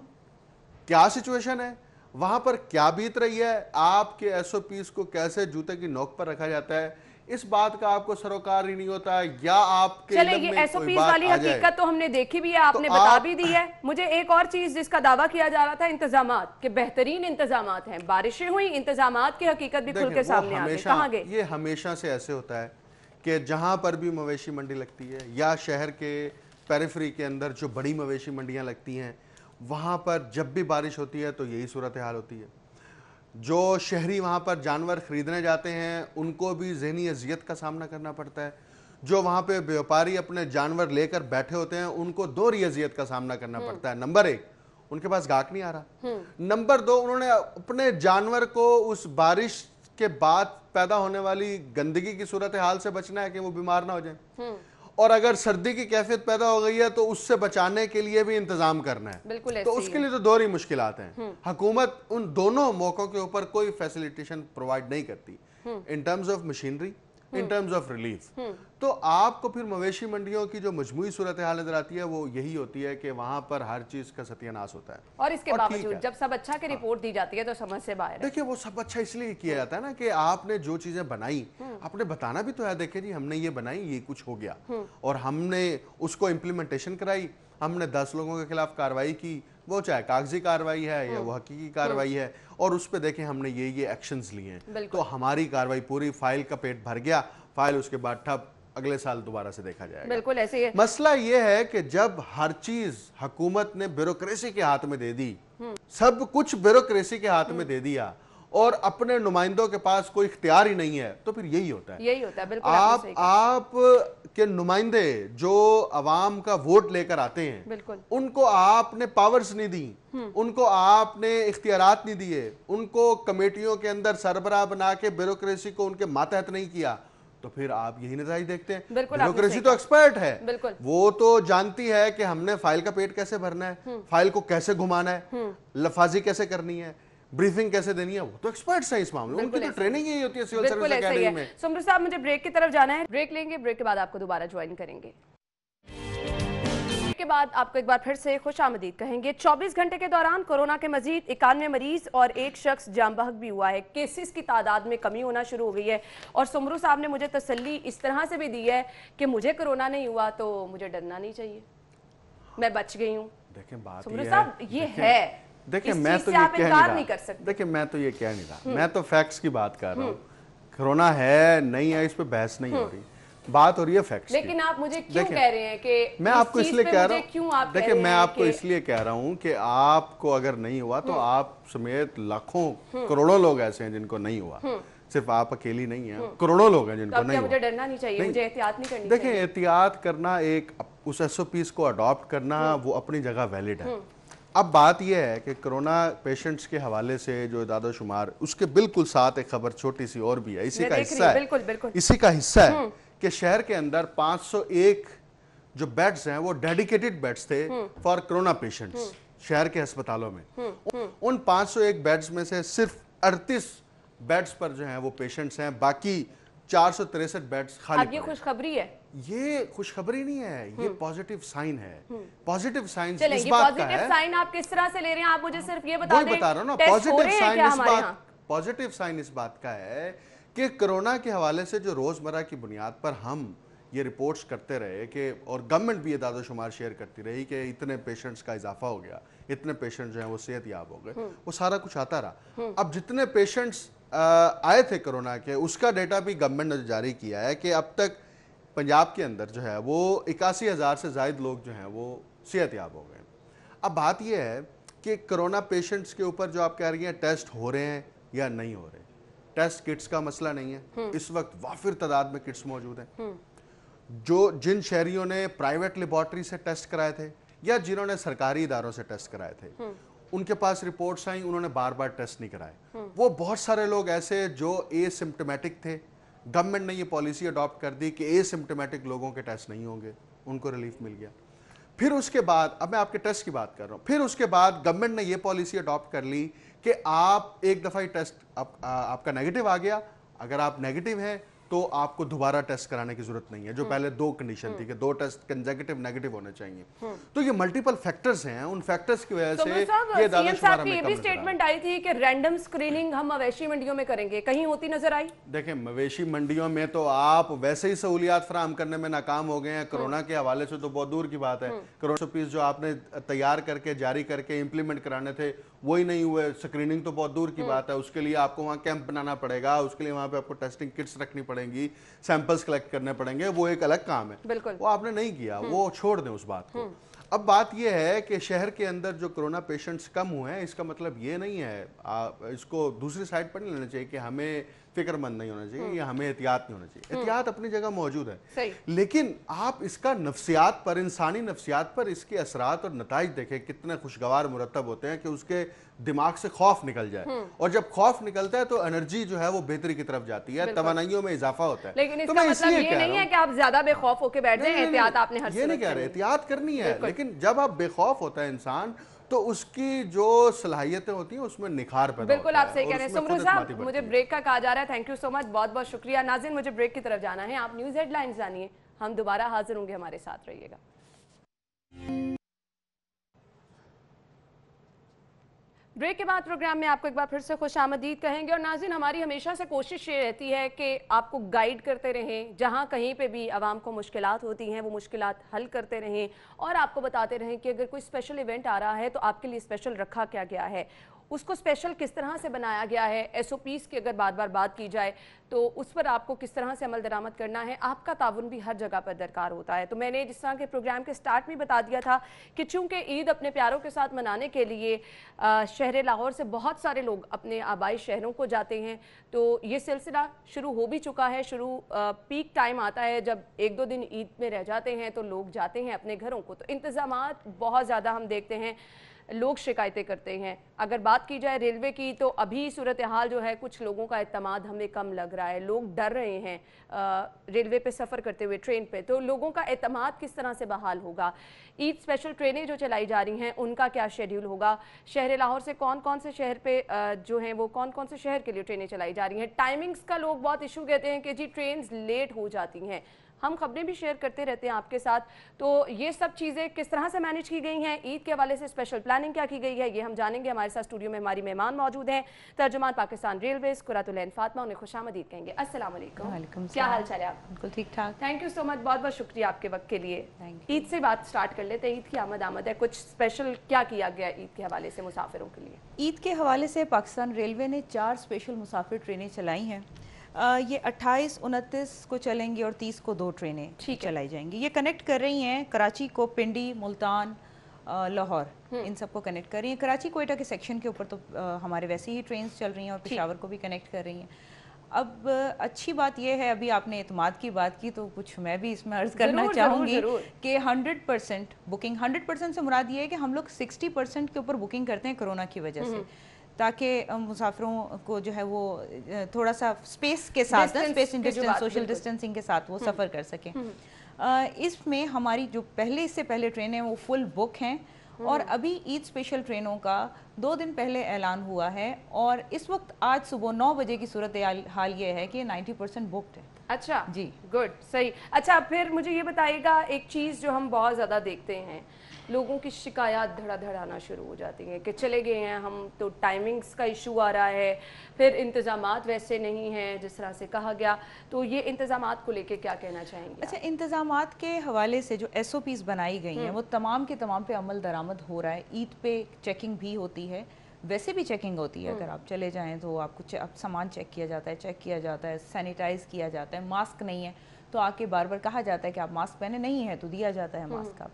क्या सिचुएशन है, वहां पर क्या बीत रही है, आपके एसओपीज को कैसे जूते की नोक पर रखा जाता है, इस बात का आपको सरोकार ही नहीं होता, या आपके चले ये एसओपीज वाली हकीकत तो हमने देखी भी है, आपने बता भी दी है। मुझे एक और चीज जिसका दावा किया जा रहा था, इंतजामात के बेहतरीन इंतजामात हैं, बारिशें हुई, इंतजामात की हकीकत भी खुल के सामने आ गई, कहां गए? ये हमेशा से ऐसे होता है कि जहां पर भी मवेशी मंडी लगती है, या शहर के पेरिफेरी के अंदर जो बड़ी मवेशी मंडियां लगती हैं, वहाँ पर जब भी बारिश होती है तो यही सूरत हाल होती है। जो शहरी वहाँ पर जानवर ख़रीदने जाते हैं उनको भी ज़हनी अजियत का सामना करना पड़ता है। जो वहाँ पे व्यापारी अपने जानवर लेकर बैठे होते हैं उनको दोहरी अजियत का सामना करना पड़ता है। नंबर 1, उनके पास गाहक नहीं आ रहा। नंबर 2, उन्होंने अपने जानवर को उस बारिश के बाद पैदा होने वाली गंदगी की सूरत हाल से बचना है कि वो बीमार ना हो जाए, और अगर सर्दी की कैफियत पैदा हो गई है तो उससे बचाने के लिए भी इंतजाम करना है। तो उसके लिए तो दोहरी मुश्किलात हैं। हुकूमत उन दोनों मौकों के ऊपर कोई फैसिलिटेशन प्रोवाइड नहीं करती, in terms of machinery, in terms of relief. तो आपको फिर मवेशी मंडियों की जो मजमूई सूरत हाल नजर आती है वो यही होती है कि वहां पर हर चीज का सत्यानाश होता है, और इसके बावजूद जब सब अच्छा की रिपोर्ट दी जाती है तो समझ से बाहर है। देखिए, वो सब अच्छा इसलिए किया जाता है ना कि आपने जो चीजें बनाई, आपने बताना भी तो है, देखिए जी हमने ये बनाई, ये कुछ हो गया, और हमने उसको इम्प्लीमेंटेशन कराई, हमने 10 लोगों के खिलाफ कार्रवाई की, वो चाहे कागजी कार्रवाई है या वो हकीकी कार्रवाई है, और उस पर देखें हमने ये एक्शंस लिए हैं, तो हमारी कार्रवाई पूरी, फाइल का पेट भर गया, फाइल उसके बाद ठप, अगले साल दोबारा से देखा जाएगा। बिल्कुल ऐसे ही है। मसला ये है कि जब हर चीज हुकूमत ने ब्यूरोक्रेसी के हाथ में दे दी, सब कुछ ब्यूरोक्रेसी के हाथ में दे दिया, और अपने नुमाइंदों के पास कोई इख्तियार ही नहीं है, तो फिर यही होता है। बिल्कुल आप के नुमाइंदे जो अवाम का वोट लेकर आते हैं, उनको आपने पावर्स नहीं दी, उनको आपने इख्तियारात नहीं दिए, उनको कमेटियों के अंदर सरबराह बना के ब्यूरोक्रेसी को उनके मातहत नहीं किया, तो फिर आप यही नतीजे देखते हैं। ब्यूरोक्रेसी तो एक्सपर्ट है, वो तो जानती है कि हमने फाइल का पेट कैसे भरना है, फाइल को कैसे घुमाना है, लफाजी कैसे करनी है, ब्रीफिंग कैसे देनी है, वो तो एक्सपर्ट्स हैं इस मामले में, उनकी तो ट्रेनिंग यही होती है सिविल सर्विस एकेडमी में। सुमरू साहब, मुझे ब्रेक की तरफ जाना है, ब्रेक लेंगे, ब्रेक के बाद आपको दोबारा ज्वाइन करेंगे। के बाद आपको एक बार फिर से खुशामदीद कहेंगे। 24 घंटे के दौरान कोरोना के मजीद 91 मरीज और एक शख्स जाम बहक भी हुआ है। केसेस की तादाद में कमी होना शुरू हो गई है, और सुमरू साहब ने मुझे तसल्ली इस तरह से भी दी है कि मुझे कोरोना नहीं हुआ तो मुझे डरना नहीं चाहिए, मैं बच गई हूँ। देखें, बात सुमरू साहब, ये है देखिए इस मैं चीज तो से ये आप कह इनकार नहीं नहीं रहा, कर सकते। देखिए मैं तो ये कह नहीं रहा, मैं तो फैक्ट्स की बात कर रहा हूँ। कोरोना है नहीं है इस पे बहस नहीं हो रही, बात हो रही है फैक्ट्स की। लेकिन आप मुझे क्यों देखिए, कह रहे हैं कि मैं इस आपको चीज इसलिए पे कह मुझे रहा हूँ, क्यों आप कह देखिए रहे मैं हैं आपको कि इसलिए कह रहा हूँ कि आपको अगर नहीं हुआ तो आप समेत लाखों करोड़ों लोग ऐसे हैं जिनको नहीं हुआ, सिर्फ आप अकेली नहीं है, करोड़ों लोग हैं तो जिनको अब नहीं क्या हुआ। मुझे डरना नहीं चाहिए, नहीं। मुझे एहतियात नहीं करनी देखिए चाहिए? एहतियात करना, एक उस एसओपीज को अडॉप्ट करना वो अपनी जगह वैलिड है। अब बात यह है कि कोरोना पेशेंट्स के हवाले से जो इदादो शुमार, उसके बिल्कुल साथ एक खबर छोटी सी और भी है, इसी मैं का देख रही हिस्सा हूँ, है, बिल्कुल बिल्कुल। इसी का हिस्सा है कि शहर के अंदर 501 जो बेड्स हैं वो डेडिकेटेड बेड्स थे फॉर कोरोना पेशेंट्स शहर के अस्पतालों में। उन 501 बेड्स में से सिर्फ 38 बेड्स पर जो हैं वो पेशेंट्स हैं, बाकी 463 बेड्स खाली अब ये पड़े हैं। खुशखबरी है। ये खुशखबरी नहीं है, ये पॉजिटिव साइन है। पॉजिटिव साइन चलें, इस ये बात का पॉजिटिव है, साइन आप किस तरह से ले रहे हैं? आप मुझे सिर्फ ये बता वही दें, बता रहा हूं ना, टेस्ट हो पॉजिटिव रहे हैं साइन क्या इस हमारे बात, यहाँ? पॉजिटिव साइन इस बात का है कि कोरोना के हवाले से जो रोजमर्रा की बुनियाद पर हम ये रिपोर्ट्स करते रहे कि, और गवर्नमेंट भी ये दादो शुमार शेयर करती रही कि इतने पेशेंट्स का इजाफा हो गया, इतने पेशेंट जो हैं वो सेहतयाब हो गए, वो सारा कुछ आता रहा। अब जितने पेशेंट्स आए थे कोरोना के, उसका डेटा भी गवर्नमेंट ने जारी किया है कि अब तक पंजाब के अंदर जो है वो 81,000 से ज़ायद लोग जो हैं वो सेहतयाब हो गए। अब बात यह है कि कोरोना पेशेंट्स के ऊपर जो आप कह रही हैं टेस्ट हो रहे हैं या नहीं हो रहे, टेस्ट किट्स का मसला नहीं है, इस वक्त वाफिर तादाद में किट्स मौजूद हैं। जो जिन शहरियों ने प्राइवेट लेबॉर्ट्री से टेस्ट कराए थे या जिन्होंने सरकारी इदारों से टेस्ट कराए थे, उनके पास रिपोर्ट्स आई, उन्होंने बार बार टेस्ट नहीं कराए। वो बहुत सारे लोग ऐसे जो एसिम्प्टोमेटिक थे, गवर्नमेंट ने ये पॉलिसी अडॉप्ट कर दी कि एसिम्प्टोमेटिक लोगों के टेस्ट नहीं होंगे, उनको रिलीफ मिल गया। फिर उसके बाद, अब मैं आपके टेस्ट की बात कर रहा हूँ, फिर उसके बाद गवर्नमेंट ने ये पॉलिसी अडॉप्ट कर ली कि आप एक दफ़ा ही टेस्ट, आपका नेगेटिव आ गया, अगर आप नेगेटिव हैं तो आपको दोबारा टेस्ट कराने की जरूरत नहीं है, जो पहले 2 कंडीशन थी कि 2 टेस्ट कंसेक्यूटिव नेगेटिव होने चाहिए। तो ये मल्टीपल फैक्टर्स हैं, उन फैक्टर्स की वजह से ये सीएम साहब की ये भी स्टेटमेंट आई थी कि रैंडम स्क्रीनिंग हम मवेशी मंडियों में करेंगे, कहीं होती नजर आई? देखिए मवेशी मंडियों में तो आप वैसे ही सहूलियात फराहम करने में नाकाम हो गए हैं, कोरोना के हवाले से तो बहुत दूर की बात है। कोरोना पीस जो आपने तैयार करके जारी करके इंप्लीमेंट कराने थे वही नहीं हुए, स्क्रीनिंग तो बहुत दूर की बात है, उसके लिए आपको वहाँ कैंप बनाना पड़ेगा, उसके लिए वहाँ पे आपको टेस्टिंग किट्स रखनी पड़ेंगी, सैंपल्स कलेक्ट करने पड़ेंगे, वो एक अलग काम है, वो आपने नहीं किया, वो छोड़ दें उस बात को। अब बात यह है कि शहर के अंदर जो कोरोना पेशेंट्स कम हुए हैं, इसका मतलब ये नहीं है, इसको दूसरी साइड पर नहीं लेना चाहिए कि हमें फिक्रमंद नहीं होना चाहिए या हमें एहतियात नहीं होना चाहिए। एहतियात अपनी जगह मौजूद है, लेकिन आप इसका नफ्सियात पर, इंसानी नफ्सियात पर इसके असरात और नताइज देखें कितने खुशगवार मुरतब होते हैं कि उसके दिमाग से खौफ निकल जाए, और जब खौफ निकलता है तो एनर्जी जो है वो बेहतरी की तरफ जाती है, तवानाइयों में इजाफा होता है। लेकिन इसका मतलब ये नहीं है कि आप ज्यादा बेखौफ होकर बैठ जाएं, एहतियात आपने हर ये नहीं कह रहे, एहतियात करनी है, लेकिन जब आप बेखौफ होता है इंसान तो उसकी जो सलाहियतें होती हैं उसमें निखार पैदा बिल्कुल होता है। आप सही कह रहे हैं। सुमरू साहब, मुझे ब्रेक का कहा जा रहा है, थैंक यू सो मच, बहुत बहुत शुक्रिया। नाज़रीन, मुझे ब्रेक की तरफ जाना है, आप न्यूज़ हेडलाइंस जानिए, हम दोबारा हाजिर होंगे, हमारे साथ रहिएगा। ब्रेक के बाद प्रोग्राम में आपको एक बार फिर से खुशामदीद कहेंगे। और नाज़रीन, हमारी हमेशा से कोशिश ये रहती है कि आपको गाइड करते रहें, जहां कहीं पे भी आवाम को मुश्किलात होती हैं वो मुश्किलात हल करते रहें, और आपको बताते रहें कि अगर कोई स्पेशल इवेंट आ रहा है तो आपके लिए स्पेशल रखा क्या गया है, उसको स्पेशल किस तरह से बनाया गया है, एसओपीज़ की अगर बार बार बात की जाए तो उस पर आपको किस तरह से अमल दरामद करना है, आपका ताउन भी हर जगह पर दरकार होता है। तो मैंने जिस तरह के प्रोग्राम के स्टार्ट में बता दिया था कि चूँकि ईद अपने प्यारों के साथ मनाने के लिए शहर लाहौर से बहुत सारे लोग अपने आबाई शहरों को जाते हैं, तो ये सिलसिला शुरू हो भी चुका है। पीक टाइम आता है जब 1-2 दिन ईद में रह जाते हैं तो लोग जाते हैं अपने घरों को, तो इंतज़ामात बहुत ज़्यादा हम देखते हैं, लोग शिकायतें करते हैं। अगर बात की जाए रेलवे की तो अभी सूरत हाल जो है, कुछ लोगों का एतमाद हमें कम लग रहा है, लोग डर रहे हैं रेलवे पे सफ़र करते हुए, ट्रेन पे, तो लोगों का एतमाद किस तरह से बहाल होगा। ईद स्पेशल ट्रेनें जो चलाई जा रही हैं उनका क्या शेड्यूल होगा, शहर लाहौर से कौन कौन से शहर पे जो हैं वो कौन कौन से शहर के लिए ट्रेनें चलाई जा रही हैं। टाइमिंग्स का लोग बहुत इशू कहते हैं कि जी ट्रेन लेट हो जाती हैं, हम खबरें भी शेयर करते रहते हैं आपके साथ। तो ये सब चीज़ें किस तरह से मैनेज की गई हैं, ईद के हवाले से स्पेशल प्लानिंग क्या की गई है, ये हम जानेंगे। हमारे साथ स्टूडियो में हमारी मेहमान मौजूद हैं, तर्जुमान पाकिस्तान रेलवेज कुरातुल फातिमा, उन्हें खुशामदीद कहेंगे। अस्सलाम वालेकुम, क्या हाल चाल है आप? बिल्कुल ठीक ठाक। थैंक यू सो मच, बहुत बहुत शुक्रिया आपके वक्त के लिए। ईद से बात स्टार्ट कर लेते हैं। ईद की आमद है, कुछ स्पेशल क्या किया गया ईद के हवाले से मुसाफिरों के लिए? ईद के हवाले से पाकिस्तान रेलवे ने 4 स्पेशल मुसाफिर ट्रेनें चलाई हैं। ये 28, 29 को चलेंगी और 30 को 2 ट्रेनें चलाई जाएंगी। ये कनेक्ट कर रही हैं कराची को पिंडी, मुल्तान, लाहौर, इन सबको कनेक्ट कर रही हैं। कराची कोयटा के सेक्शन के ऊपर तो हमारे वैसे ही ट्रेन्स चल रही हैं और पेशावर को भी कनेक्ट कर रही हैं। अब अच्छी बात यह है, अभी आपने एतमाद की बात की तो कुछ मैं भी इसमें अर्ज करना चाहूँगी कि 100% बुकिंग, 100% से मुराद ये है कि हम लोग 60% के ऊपर बुकिंग करते हैं कोरोना की वजह से, ताकि मुसाफिरों को जो है वो थोड़ा सा स्पेस के साथ, स्पेस डिस्टेंस, सोशल डिस्टेंसिंग के साथ वो सफ़र कर सकें। इसमें हमारी जो इससे पहले ट्रेनें वो फुल बुक हैं और अभी ईद स्पेशल ट्रेनों का 2 दिन पहले ऐलान हुआ है और इस वक्त आज सुबह 9 बजे की सूरत हाल ये है कि 90% बुकड है। अच्छा जी, गुड, सही। अच्छा, फिर मुझे ये बताइएगा, एक चीज़ जो हम बहुत ज़्यादा देखते हैं, लोगों की शिकायत धड़ाधड़ आना शुरू हो जाती हैं कि चले गए हैं हम तो टाइमिंग्स का इशू आ रहा है, फिर इंतज़ामात वैसे नहीं हैं जिस तरह से कहा गया। तो ये इंतज़ामात को लेके क्या कहना चाहेंगे? अच्छा, इंतज़ामात के हवाले से जो SOPs बनाई गई हैं वो तमाम के तमाम पे अमल दरामद हो रहा है। ईद पे चेकिंग भी होती है, वैसे भी चेकिंग होती है। अगर आप चले जाएं तो आपको सामान चेक किया जाता है, सैनिटाइज किया जाता है। मास्क नहीं है तो आके बार बार कहा जाता है कि आप मास्क पहने, नहीं है तो दिया जाता है मास्क आप।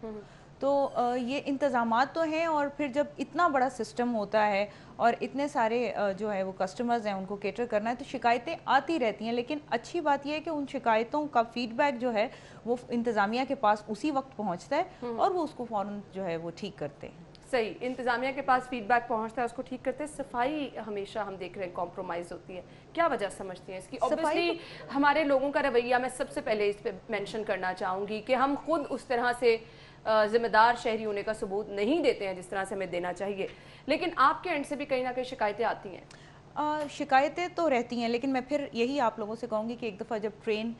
तो ये इंतज़ामात तो हैं और फिर जब इतना बड़ा सिस्टम होता है और इतने सारे जो है वो कस्टमर्स हैं उनको केटर करना है तो शिकायतें आती रहती हैं। लेकिन अच्छी बात यह है कि उन शिकायतों का फीडबैक जो है वो इंतज़ामिया के पास उसी वक्त पहुंचता है और वो उसको फ़ौरन जो है वो ठीक करते हैं। सही, इंतज़ामिया के पास फीडबैक पहुंचता है, उसको ठीक करते हैं। सफाई हमेशा हम देख रहे हैं कॉम्प्रोमाइज़ होती है, क्या वजह समझती हैं इसकी? ऑब्वियसली हमारे लोगों का रवैया, मैं सबसे पहले इस पर मेंशन करना चाहूँगी कि हम खुद उस तरह से जिम्मेदार शहरी होने का सबूत नहीं देते हैं जिस तरह से हमें देना चाहिए, लेकिन आपके एंड से भी कहीं ना कहीं शिकायतें आती हैं। शिकायतें तो रहती हैं, लेकिन मैं फिर यही आप लोगों से कहूँगी कि एक दफ़ा जब ट्रेन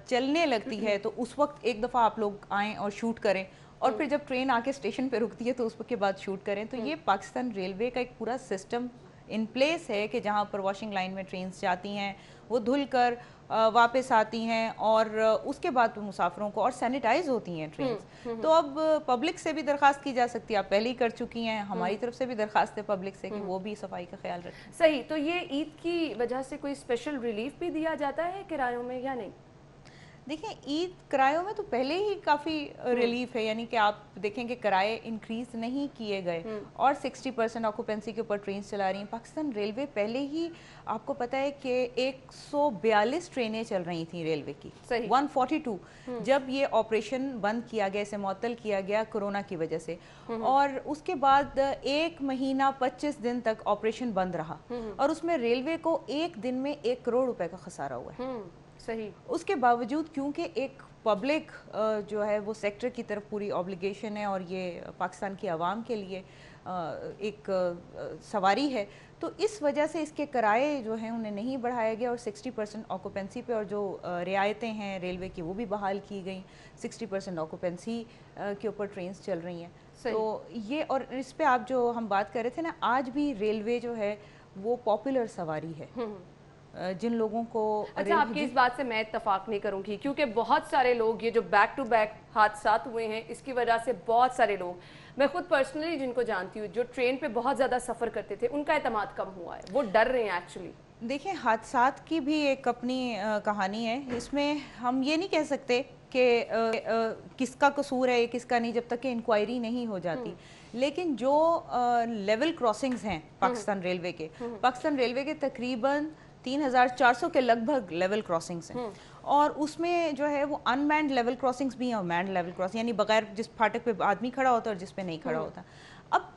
चलने लगती है तो उस वक्त एक दफ़ा आप लोग आएँ और शूट करें और फिर जब ट्रेन आके स्टेशन पे रुकती है तो उसके बाद शूट करें। तो ये पाकिस्तान रेलवे का एक पूरा सिस्टम इन प्लेस है कि जहाँ पर वॉशिंग लाइन में ट्रेन्स जाती हैं, वो धुल कर वापस आती हैं और उसके बाद मुसाफिरों को और सैनिटाइज होती हैं ट्रेन्स। तो अब पब्लिक से भी दरख्वास्त की जा सकती है, आप पहले ही कर चुकी हैं, हमारी तरफ से भी दरख्वास्त है पब्लिक से कि वो भी सफाई का ख्याल रखें। सही, तो ये ईद की वजह से कोई स्पेशल रिलीफ भी दिया जाता है किरायों में या नहीं? देखिए, ईद किरायों में तो पहले ही काफ़ी रिलीफ है, यानी कि आप देखें कि किराए इंक्रीज नहीं किए गए और 60% ऑक्यूपेंसी के ऊपर ट्रेन चला रही हैं। पाकिस्तान रेलवे पहले ही आपको पता है कि 142 ट्रेनें चल रही थी रेलवे की, 142 जब ये ऑपरेशन बंद किया गया, इसे मुअत्तल किया गया कोरोना की वजह से, और उसके बाद 1 महीना 25 दिन तक ऑपरेशन बंद रहा और उसमें रेलवे को एक दिन में 1 करोड़ रुपए का खसारा हुआ है। सही, उसके बावजूद क्योंकि एक पब्लिक जो है वो सेक्टर की तरफ पूरी ऑब्लिगेशन है और ये पाकिस्तान की आवाम के लिए एक सवारी है, तो इस वजह से इसके किराए जो हैं उन्हें नहीं बढ़ाया गया और 60% ऑक्यूपेंसी पे और जो रियायतें हैं रेलवे की वो भी बहाल की गई। 60% ऑक्यूपेंसी के ऊपर ट्रेन्स चल रही हैं। तो ये, और इस पे आप जो हम बात कर रहे थे ना, आज भी रेलवे जो है वो पॉपुलर सवारी है जिन लोगों को। अच्छा, आपकी इस बात से मैं इत्तफाक नहीं करूंगी क्योंकि बहुत सारे लोग, ये जो बैक टू बैक हादसात हुए हैं इसकी वजह से बहुत सारे लोग, मैं खुद पर्सनली जिनको जानती हूँ, जो ट्रेन पे बहुत ज़्यादा सफ़र करते थे, उनका एतमाद कम हुआ है, वो डर रहे हैं एक्चुअली। देखिए, हादसात की भी एक अपनी कहानी है, इसमें हम ये नहीं कह सकते कि किसका कसूर है किसका नहीं जब तक कि इंक्वायरी नहीं हो जाती। लेकिन जो लेवल क्रॉसिंग्स हैं पाकिस्तान रेलवे के तकरीबन 3400 के लगभग लेवल क्रॉसिंग्स हैं और उसमें जो है वो अनमैन्ड लेवल क्रॉसिंग्स भी हैं और मैन्ड लेवल क्रॉसिंग, यानी बगैर जिस फाटक पे आदमी खड़ा होता है और जिस पे नहीं खड़ा होता। अब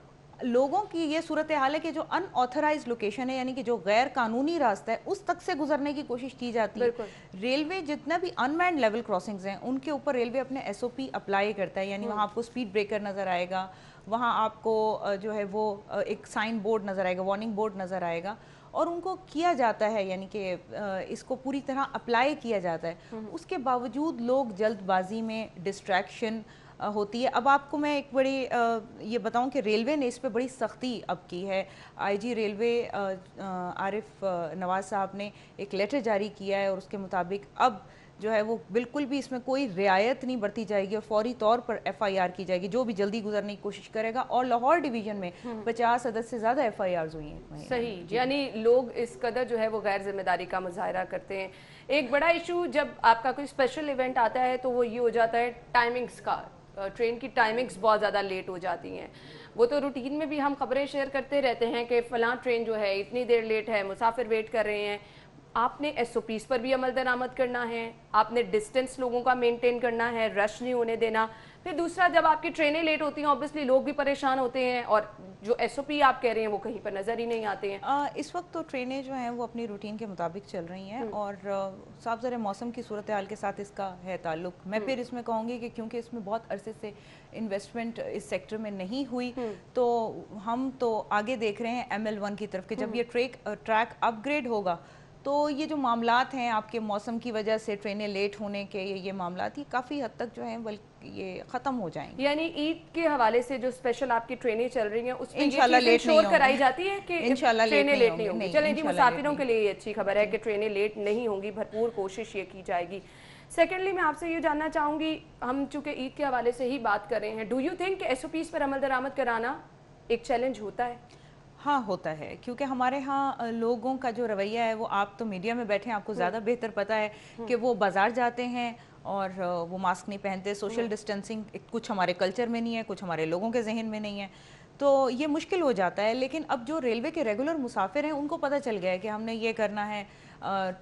लोगों की ये सूरत हाल है कि जो अनऑथराइज्ड लोकेशन है, यानी कि जो गैर कानूनी रास्ता है, उस तक से गुजरने की कोशिश की जाती है। रेलवे जितना भी अनमैन्ड लेवल क्रॉसिंग्स हैं उनके ऊपर रेलवे अपने SOP अप्लाई करता है, यानी वहाँ आपको स्पीड ब्रेकर नज़र आएगा, वहाँ आपको जो है वो एक साइन बोर्ड नज़र आएगा, वार्निंग बोर्ड नज़र आएगा और उनको किया जाता है, यानी कि इसको पूरी तरह अप्लाई किया जाता है, उसके बावजूद लोग जल्दबाजी में डिस्ट्रैक्शन होती है। अब आपको मैं एक बड़ी ये बताऊं कि रेलवे ने इस पे बड़ी सख्ती अब की है। आईजी रेलवे आरिफ नवाज साहब ने एक लेटर जारी किया है और उसके मुताबिक अब जो है वो बिल्कुल भी इसमें कोई रियायत नहीं बरती जाएगी और फौरी तौर पर एफआईआर की जाएगी जो भी जल्दी गुजरने की कोशिश करेगा। और लाहौर डिवीजन में 50 अदद से ज़्यादा एफआईआर हुई हैं। सही, यानी लोग इस कदर जो है वो गैर जिम्मेदारी का मुजाहरा करते हैं। एक बड़ा इशू जब आपका कोई स्पेशल इवेंट आता है तो वो ये हो जाता है टाइमिंग्स का। ट्रेन की टाइमिंग्स बहुत ज़्यादा लेट हो जाती हैं। वो तो रूटीन में भी हम खबरें शेयर करते रहते हैं कि फ़लाँ ट्रेन जो है इतनी देर लेट है, मुसाफिर वेट कर रहे हैं। आपने एसओपीज़ पर भी अमल दरामद करना है, आपने डिस्टेंस लोगों का मेंटेन करना है, रश नहीं होने देना। फिर दूसरा, जब आपकी ट्रेनें लेट होती हैं ऑब्वियसली लोग भी परेशान होते हैं और जो एसओपी आप कह रहे हैं वो कहीं पर नज़र ही नहीं आते हैं। इस वक्त तो ट्रेनें जो हैं वो अपनी रूटीन के मुताबिक चल रही हैं और साफ ज़रा मौसम की सूरत हाल के साथ इसका है ताल्लुक। मैं फिर इसमें कहूँगी कि क्योंकि इसमें बहुत अरसे से इन्वेस्टमेंट इस सेक्टर में नहीं हुई तो हम तो आगे देख रहे हैं ML1 की तरफ कि जब ये ट्रैक अपग्रेड होगा तो ये जो मामलात हैं आपके मौसम की वजह से ट्रेनें लेट होने के ये मामलात ये काफ़ी हद तक जो हैं बल्कि ये ख़त्म हो जाएंगे। यानी ईद के हवाले से जो स्पेशल आपकी ट्रेनें चल रही हैं उसमें इंशाल्लाह लेट नहीं कराई जाती है कि इंशाल्लाह ट्रेनें लेट नहीं होंगी। चलें जी, मुसाफिरों के लिए ये अच्छी खबर है कि ट्रेनें लेट नहीं होंगी, भरपूर कोशिश ये की जाएगी। सेकेंडली, मैं आपसे ये जानना चाहूँगी, हम चूँकि ईद के हवाले से ही बात कर रहे हैं, डू यू थिंक SOPs पर अमल दरामद कराना एक चैलेंज होता है? हाँ होता है, क्योंकि हमारे यहाँ लोगों का जो रवैया है वो, आप तो मीडिया में बैठे हैं आपको ज़्यादा बेहतर पता है कि वो बाज़ार जाते हैं और वो मास्क नहीं पहनते। सोशल डिस्टेंसिंग कुछ हमारे कल्चर में नहीं है, कुछ हमारे लोगों के जहन में नहीं है, तो ये मुश्किल हो जाता है। लेकिन अब जो रेलवे के रेगुलर मुसाफिर हैं उनको पता चल गया है कि हमने ये करना है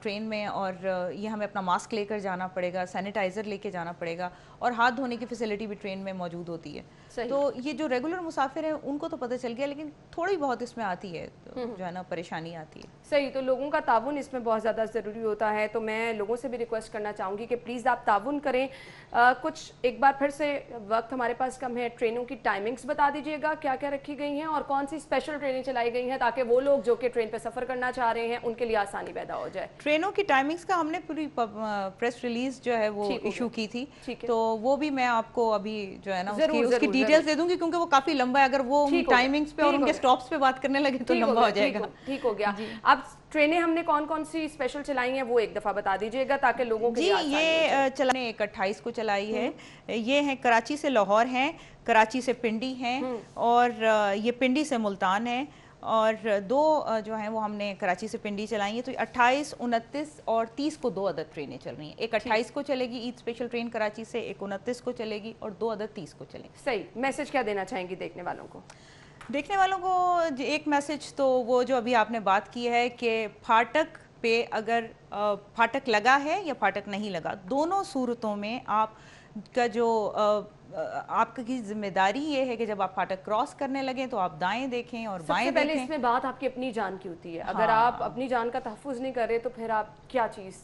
ट्रेन में और ये हमें अपना मास्क लेकर जाना पड़ेगा, सैनिटाइज़र लेके जाना पड़ेगा और हाथ धोने की फैसिलिटी भी ट्रेन में मौजूद होती है। तो ये जो रेगुलर मुसाफिर हैं उनको तो पता चल गया, लेकिन थोड़ी बहुत इसमें आती है तो जो है ना परेशानी आती है। सही, तो लोगों का ताउन इसमें बहुत ज़्यादा ज़रूरी होता है। तो मैं लोगों से भी रिक्वेस्ट करना चाहूँगी कि प्लीज़ आप ताउन करें। कुछ एक बार फिर से, वक्त हमारे पास कम है, ट्रेनों की टाइमिंग्स बता दीजिएगा क्या क्या रखी गई हैं और कौन सी स्पेशल ट्रेनें चलाई गई हैं ताकि वो लोग जो कि ट्रेन पर सफ़र करना चाह रहे हैं उनके लिए आसानी पैदा हो जाए। ट्रेनों की टाइमिंग्स का हमने पूरी प्रेस रिलीज जो है वो इशू की थी, तो वो भी मैं आपको अभी जो है ना उसकी डिटेल्स दे दूंगी क्योंकि वो काफी लंबा है। अगर वो टाइमिंग्स पे और उनके स्टॉप्स पे बात करने लगे तो लंबा हो जाएगा। ठीक हो गया। अब ट्रेनें हमने कौन कौन सी स्पेशल चलाई हैं वो एक दफा बता दीजिएगा ताकि लोगों के लिए ये चलाने 28 को चलाई है। ये है कराची से लाहौर हैं, कराची से पिंडी हैं और ये पिंडी से मुल्तान है और दो जो हैं वो हमने कराची से पिंडी चलाई है। तो 28, 29 और 30 को 2 अदद ट्रेनें चल रही हैं। एक 28 को चलेगी ईद स्पेशल ट्रेन कराची से, एक 29 को चलेगी और 2 अदद 30 को चलेगी। सही, मैसेज क्या देना चाहेंगी देखने वालों को? देखने वालों को एक मैसेज तो वो जो अभी आपने बात की है कि फाटक पे अगर फाटक लगा है या फाटक नहीं लगा, दोनों सूरतों में आपका जो आपकी जिम्मेदारी ये है कि जब आप फाटक क्रॉस करने लगे तो आप दाएं देखें और बाएं देखें। पहले इसमें बात आपकी अपनी जान की होती है। अगर आप अपनी जान का तहफ़्फ़ुज़ नहीं कर रहे तो फिर आप क्या चीज़,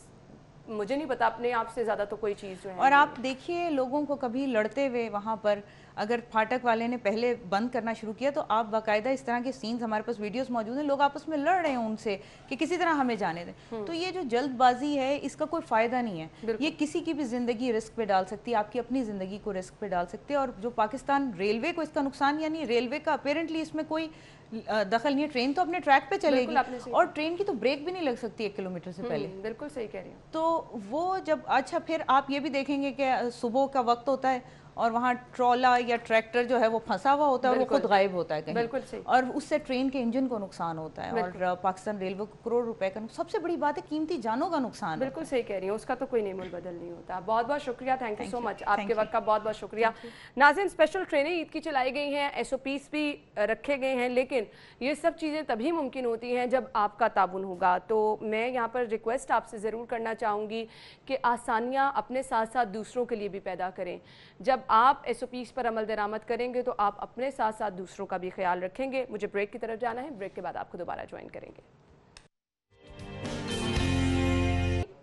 मुझे नहीं पता, अपने आप से ज़्यादा तो कोई चीज़ जो है। और आप देखिए लोगों को कभी लड़ते हुए वहाँ पर, अगर फाटक वाले ने पहले बंद करना शुरू किया तो आप बाकायदा इस तरह के सीन्स, हमारे पास वीडियोस मौजूद हैं, लोग आपस में लड़ रहे हैं उनसे कि किसी तरह हमें जाने दें। तो ये जो जल्दबाजी है इसका कोई फ़ायदा नहीं है। ये किसी की भी ज़िंदगी रिस्क पे डाल सकती है, आपकी अपनी ज़िंदगी को रिस्क पे डाल सकती है। और जो पाकिस्तान रेलवे को इसका नुकसान, यानी रेलवे का अपेरेंटली इसमें कोई दखल नहीं है। ट्रेन तो अपने ट्रैक पे चलेगी और ट्रेन की तो ब्रेक भी नहीं लग सकती 1 किलोमीटर से पहले। बिल्कुल सही कह रही हूँ। तो वो जब, अच्छा फिर आप ये भी देखेंगे कि सुबह का वक्त होता है और वहाँ ट्रॉला या ट्रैक्टर जो है वो फंसा हुआ होता है और वो खुद गायब होता है कहीं। बिल्कुल सही। और उससे ट्रेन के इंजन को नुकसान होता है और पाकिस्तान रेलवे को करोड़ रुपए का, सबसे बड़ी बात है कीमती जानों का नुकसान। बिल्कुल सही कह रही हूँ, उसका तो कोई नेमुल बदल नहीं होता। बहुत बहुत शुक्रिया, थैंक यू सो मच, आपके वक्त का बहुत बहुत शुक्रिया। नाज़रीन, स्पेशल ट्रेनें ईद की चलाई गई हैं, SOPs भी रखे गए हैं, लेकिन ये सब चीज़ें तभी मुमकिन होती हैं जब आपका ताउन होगा। तो मैं यहाँ पर रिक्वेस्ट आपसे ज़रूर करना चाहूँगी कि आसानियाँ अपने साथ साथ दूसरों के लिए भी पैदा करें। जब आप SOPs पर अमल दरामद करेंगे तो आप अपने साथ साथ दूसरों का भी ख्याल रखेंगे। मुझे ब्रेक की तरफ जाना है, ब्रेक के बाद आपको दोबारा ज्वाइन करेंगे।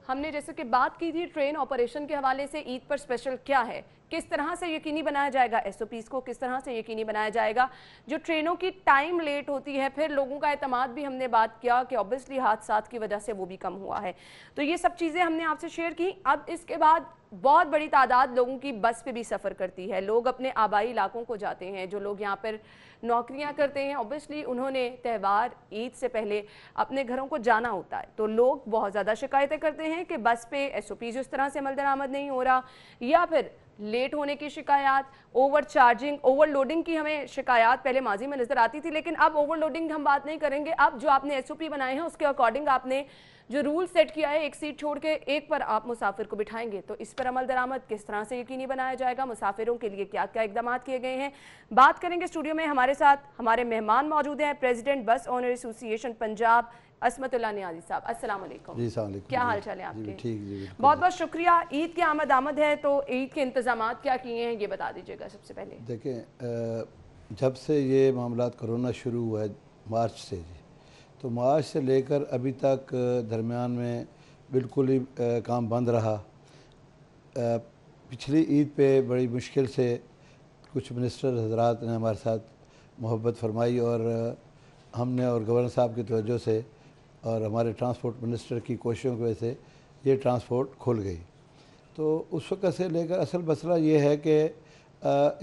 हमने जैसे कि बात की थी ट्रेन ऑपरेशन के हवाले से, ईद पर स्पेशल क्या है, किस तरह से यकीनी बनाया जाएगा, एसओपीज़ को किस तरह से यकीनी बनाया जाएगा, जो ट्रेनों की टाइम लेट होती है, फिर लोगों का एतमाद भी हमने बात किया कि ऑब्वियसली हादसात की वजह से वो भी कम हुआ है। तो ये सब चीज़ें हमने आपसे शेयर की। अब इसके बाद बहुत बड़ी तादाद लोगों की बस पे भी सफ़र करती है, लोग अपने आबाई इलाकों को जाते हैं, जो लोग यहाँ पर नौकरियाँ करते हैं, ऑब्वियसली उन्होंने त्यौहार ईद से पहले अपने घरों को जाना होता है। तो लोग बहुत ज़्यादा शिकायतें करते हैं कि बस पे एसओपी जिस तरह से अमल दरामद नहीं हो रहा, या फिर लेट होने की शिकायत, ओवर चार्जिंग, ओवरलोडिंग की हमें शिकायत पहले माजी में नज़र आती थी, लेकिन अब ओवरलोडिंग हम बात नहीं करेंगे। अब जो आपने एसओपी बनाए हैं उसके अकॉर्डिंग आपने जो रूल सेट किया है, एक सीट छोड़ के एक पर आप मुसाफिर को बिठाएंगे, तो इस पर अमल दरामद किस तरह से यकीनी बनाया जाएगा, मुसाफिरों के लिए क्या क्या इकदाम किए गए हैं, बात करेंगे। स्टूडियो में हमारे साथ हमारे मेहमान मौजूद हैं, प्रेसिडेंट बस ओनर एसोसिएशन पंजाब असमतुल्लाह नियाज़ी साहब। अस्सलाम वालेकुम जी, सलाम अलैकुम। क्या हाल चाल है आपके? ठीक जी, बहुत बहुत शुक्रिया। ईद की आमद है, तो ईद के इंतजाम क्या किए हैं ये बता दीजिएगा सबसे पहले। देखें, जब से ये मामला कोरोना शुरू हुआ है मार्च से जी, तो मार्च से लेकर अभी तक दरमियान में बिल्कुल ही काम बंद रहा। पिछली ईद पे बड़ी मुश्किल से कुछ मिनिस्टर हजरात ने हमारे साथ मोहब्बत फरमाई और हमने और गवर्नर साहब की तवज्जो से और हमारे ट्रांसपोर्ट मिनिस्टर की कोशिशों की वजह से ये ट्रांसपोर्ट खुल गई। तो उस वक़्त से लेकर असल मसला ये है कि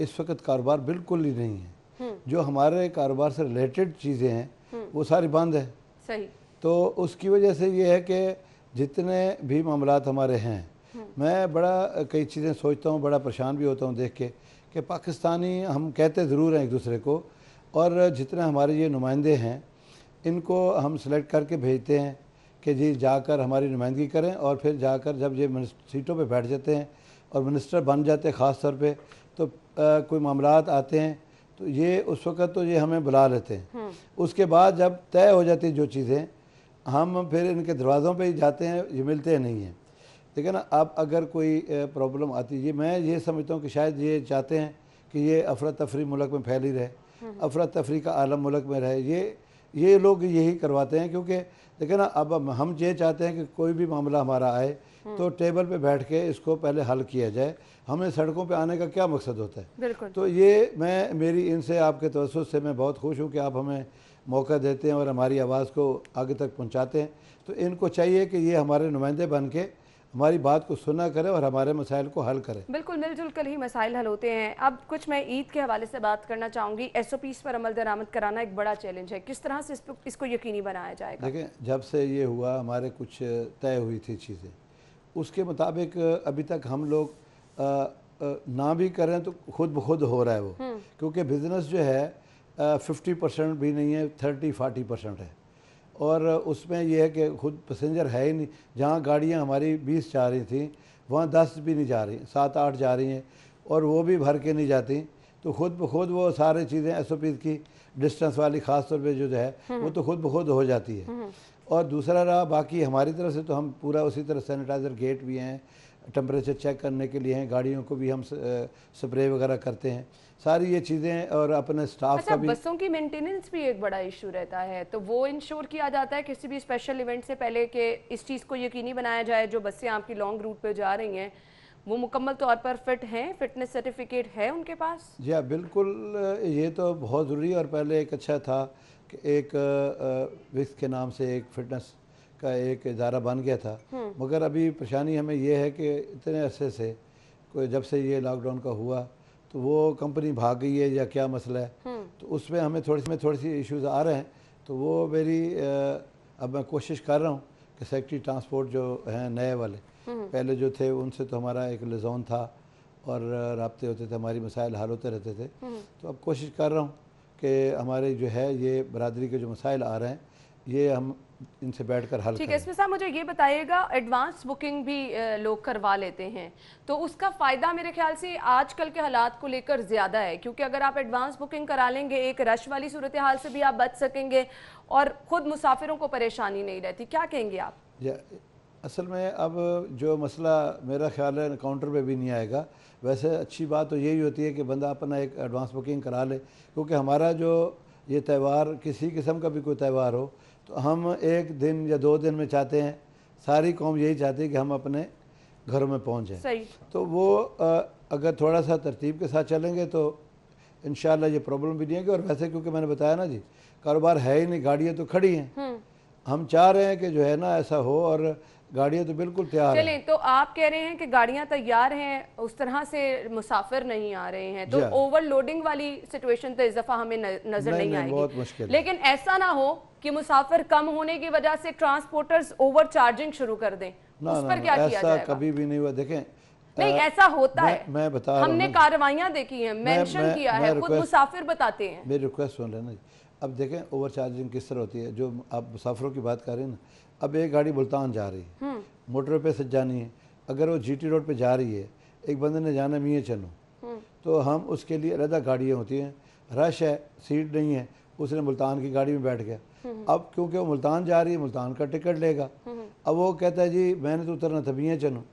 इस वक्त कारोबार बिल्कुल ही नहीं है। जो हमारे कारोबार से रिलेटेड चीज़ें हैं वो सारी बंद है। सही। तो उसकी वजह से ये है कि जितने भी मामलात हमारे हैं, मैं बड़ा कई चीज़ें सोचता हूँ, बड़ा परेशान भी होता हूँ देख के कि पाकिस्तानी हम कहते ज़रूर हैं एक दूसरे को, और जितने हमारे ये नुमाइंदे हैं इनको हम सेलेक्ट करके भेजते हैं कि जी जाकर हमारी नुमाइंदगी करें, और फिर जाकर जब ये सीटों पे बैठ जाते हैं और मिनिस्टर बन जाते हैं ख़ास तौर पे, तो कोई मामलात आते हैं तो ये उस वक़्त तो ये हमें बुला लेते हैं। उसके बाद जब तय हो जाती जो चीज़ें, हम फिर इनके दरवाज़ों पे ही जाते हैं, ये मिलते नहीं हैं। ठीक है ना। अब अगर कोई प्रॉब्लम आती है, मैं ये समझता हूँ कि शायद ये चाहते हैं कि ये अफरा तफरी मुल्क में फैली रहे, अफरा तफरी का आलम मुल्क में रहे, ये लोग यही करवाते हैं। क्योंकि देखिए ना, अब हम ये चाहते हैं कि कोई भी मामला हमारा आए तो टेबल पे बैठ के इसको पहले हल किया जाए। हमें सड़कों पे आने का क्या मकसद होता है? बिल्कुल। तो ये मेरी इनसे आपके तवज्जुह से मैं बहुत खुश हूँ कि आप हमें मौका देते हैं और हमारी आवाज़ को आगे तक पहुँचाते हैं। तो इनको चाहिए कि ये हमारे नुमाइंदे बन के हमारी बात को सुना करें और हमारे मसाइल को हल करें। बिल्कुल, मिलजुल कर ही मसाइल हल होते हैं। अब कुछ मैं ईद के हवाले से बात करना चाहूँगी। एसओपीज़ पर अमल दरामद कराना एक बड़ा चैलेंज है, किस तरह से इसको यकीनी बनाया जाएगा? देखें, जब से ये हुआ हमारे कुछ तय हुई थी चीज़ें, उसके मुताबिक अभी तक हम लोग ना भी करें तो खुद ब खुद हो रहा है वो। क्योंकि बिज़नेस जो है 50% भी नहीं है, 30-40% है। और उसमें यह है कि खुद पैसेंजर है ही नहीं। जहाँ गाड़ियाँ हमारी 20 जा रही थी वहाँ 10 भी नहीं जा रही, 7-8 जा रही हैं, और वो भी भर के नहीं जाती। तो खुद ब खुद वो सारी चीज़ें एसओपी की डिस्टेंस वाली ख़ास तौर पे जो है वो तो खुद ब खुद हो जाती है। और दूसरा रहा बाकी हमारी तरफ से, तो हम पूरा उसी तरह सैनिटाइज़र गेट भी हैं, टेम्परेचर चेक करने के लिए हैं, गाड़ियों को भी हम स्प्रे वगैरह करते हैं, सारी ये चीज़ें, और अपने स्टाफ का भी। बसों की मेंटेनेंस भी एक बड़ा इशू रहता है, तो वो इंश्योर किया जाता है किसी भी स्पेशल इवेंट से पहले कि इस चीज़ को यकीनी बनाया जाए जो बसें आपकी लॉन्ग रूट पे जा रही हैं वो मुकम्मल तौर पर फिट हैं, फिटनेस सर्टिफिकेट है उनके पास? जी हाँ, बिल्कुल, ये तो बहुत ज़रूरी है। और पहले एक अच्छा था कि एक विक्स के नाम से एक फिटनेस का एक इदारा बन गया था, मगर अभी परेशानी हमें ये है कि इतने अरसे से, कोई जब से ये लॉकडाउन का हुआ तो वो कंपनी भाग गई है या क्या मसला है, तो उसमें हमें थोड़ी सी इश्यूज़ आ रहे हैं। तो वो मेरी अब मैं कोशिश कर रहा हूँ कि सेक्रेटरी ट्रांसपोर्ट जो हैं नए वाले, पहले जो थे उनसे तो हमारा एक लिजोन था और राब्ते होते थे, हमारी मसाइल हल होते रहते थे। तो अब कोशिश कर रहा हूँ कि हमारे जो है ये बरादरी के जो मसाइल आ रहे हैं ये हम इनसे बैठकर हल ठीक है। इसमें साहब मुझे ये बताइएगा, एडवांस बुकिंग भी लोग करवा लेते हैं, तो उसका फ़ायदा मेरे ख्याल से आजकल के हालात को लेकर ज़्यादा है, क्योंकि अगर आप एडवांस बुकिंग करा लेंगे एक रश वाली सूरत हाल से भी आप बच सकेंगे और ख़ुद मुसाफिरों को परेशानी नहीं रहती। क्या कहेंगे आप? असल में अब जो मसला मेरा ख्याल है काउंटर पे भी नहीं आएगा। वैसे अच्छी बात तो यही होती है कि बंदा अपना एक एडवांस बुकिंग करा ले, क्योंकि हमारा जो ये त्यौहार किसी किस्म का भी कोई त्यौहार हो तो हम 1 दिन या 2 दिन में चाहते हैं, सारी कौम यही चाहती है कि हम अपने घरों में पहुंच जाएं। सही। तो वो अगर थोड़ा सा तरतीब के साथ चलेंगे तो इंशाल्लाह ये प्रॉब्लम भी नहीं है। और वैसे क्योंकि मैंने बताया ना जी, कारोबार है ही नहीं, गाड़ियाँ तो खड़ी हैं। हम चाह रहे हैं कि जो है ना ऐसा हो, और गाड़ियाँ तो बिल्कुल तैयार हैं। चलें, तो आप कह रहे हैं कि गाड़ियां तैयार हैं, उस तरह से मुसाफिर नहीं आ रहे हैं, तो ओवरलोडिंग वाली सिचुएशन तो इस दफा हमें नजर नहीं आएगी। बहुत मुश्किल है। लेकिन ऐसा ना हो कि मुसाफिर कम होने की वजह से ट्रांसपोर्टर्स ओवर चार्जिंग शुरू कर दें, उस पर क्या किया जाएगा? ऐसा कभी भी नहीं हुआ। देखें, नहीं ऐसा होता है, मैं बता रहा हूं, हमने कार्रवाइयां देखी हैं, मेंशन किया है, खुद मुसाफिर बताते हैं। मेरी रिक्वेस्ट सुन लेना जी। अब देखें ओवर चार्जिंग किस तरह होती है, जो आप मुसाफिरों की बात कर रहे हैं ना। अब एक गाड़ी मुल्तान जा रही है, मोटर पे से जानी है, अगर वो जीटी रोड पे जा रही है, एक बंदे ने जाना मियाँ चनो, तो हम उसके लिए अलग गाड़ियाँ होती हैं, रश है, सीट नहीं है, उसने मुल्तान की गाड़ी में बैठ गया। अब क्योंकि वो मुल्तान जा रही है, मुल्तान का टिकट लेगा। अब वो कहता है जी मैंने तो उतरना था मियाँ चनो,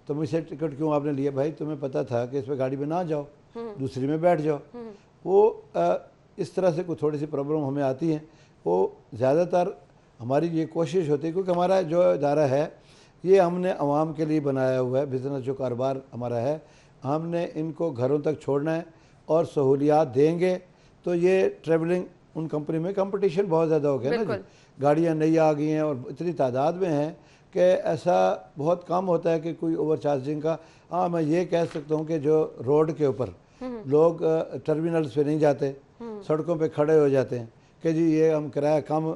तो मुझसे टिकट क्यों आपने लिया? भाई तुम्हें पता था कि इस पर गाड़ी में ना जाओ, दूसरी में बैठ जाओ। वो इस तरह से कोई थोड़ी सी प्रॉब्लम हमें आती है। वो ज़्यादातर हमारी ये कोशिश होती है, क्योंकि हमारा जो इदारा है ये हमने आवाम के लिए बनाया हुआ है, बिज़नेस जो कारोबार हमारा है, हमने इनको घरों तक छोड़ना है और सहूलियात देंगे तो ये ट्रेवलिंग उन कंपनी में कंपटीशन बहुत ज़्यादा हो गया ना जी। गाड़ियाँ नई आ गई हैं और इतनी तादाद में हैं कि ऐसा बहुत कम होता है कि कोई ओवर चार्जिंग का। हाँ, मैं ये कह सकता हूँ कि जो रोड के ऊपर लोग टर्मिनल्स पे नहीं जाते, सड़कों पे खड़े हो जाते हैं कि जी ये हम किराया कम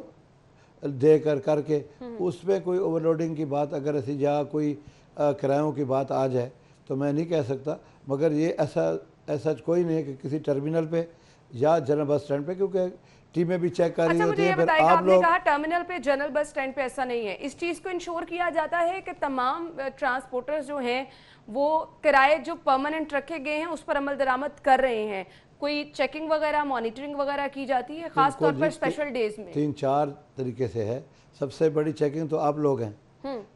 दे करके, उसमें कोई ओवरलोडिंग की बात अगर ऐसी या कोई किरायों की बात आ जाए तो मैं नहीं कह सकता। मगर ये ऐसा कोई नहीं है कि किसी टर्मिनल पे या जनरल बस स्टैंड पे, क्योंकि टीमें भी चेक कर रही होती हैं। फिर आप आपने कहा टर्मिनल पे, जनरल बस स्टैंड पे ऐसा नहीं है। इस चीज़ को इंश्योर किया जाता है कि तमाम ट्रांसपोर्टर्स जो हैं वो किराए जो परमानेंट रखे गए हैं उस पर अमल दरामद कर रहे हैं? कोई चेकिंग वगैरह, मॉनिटरिंग वगैरह की जाती है खास तौर पर स्पेशल डेज में? 3-4 तरीके से है। सबसे बड़ी चेकिंग तो आप लोग हैं,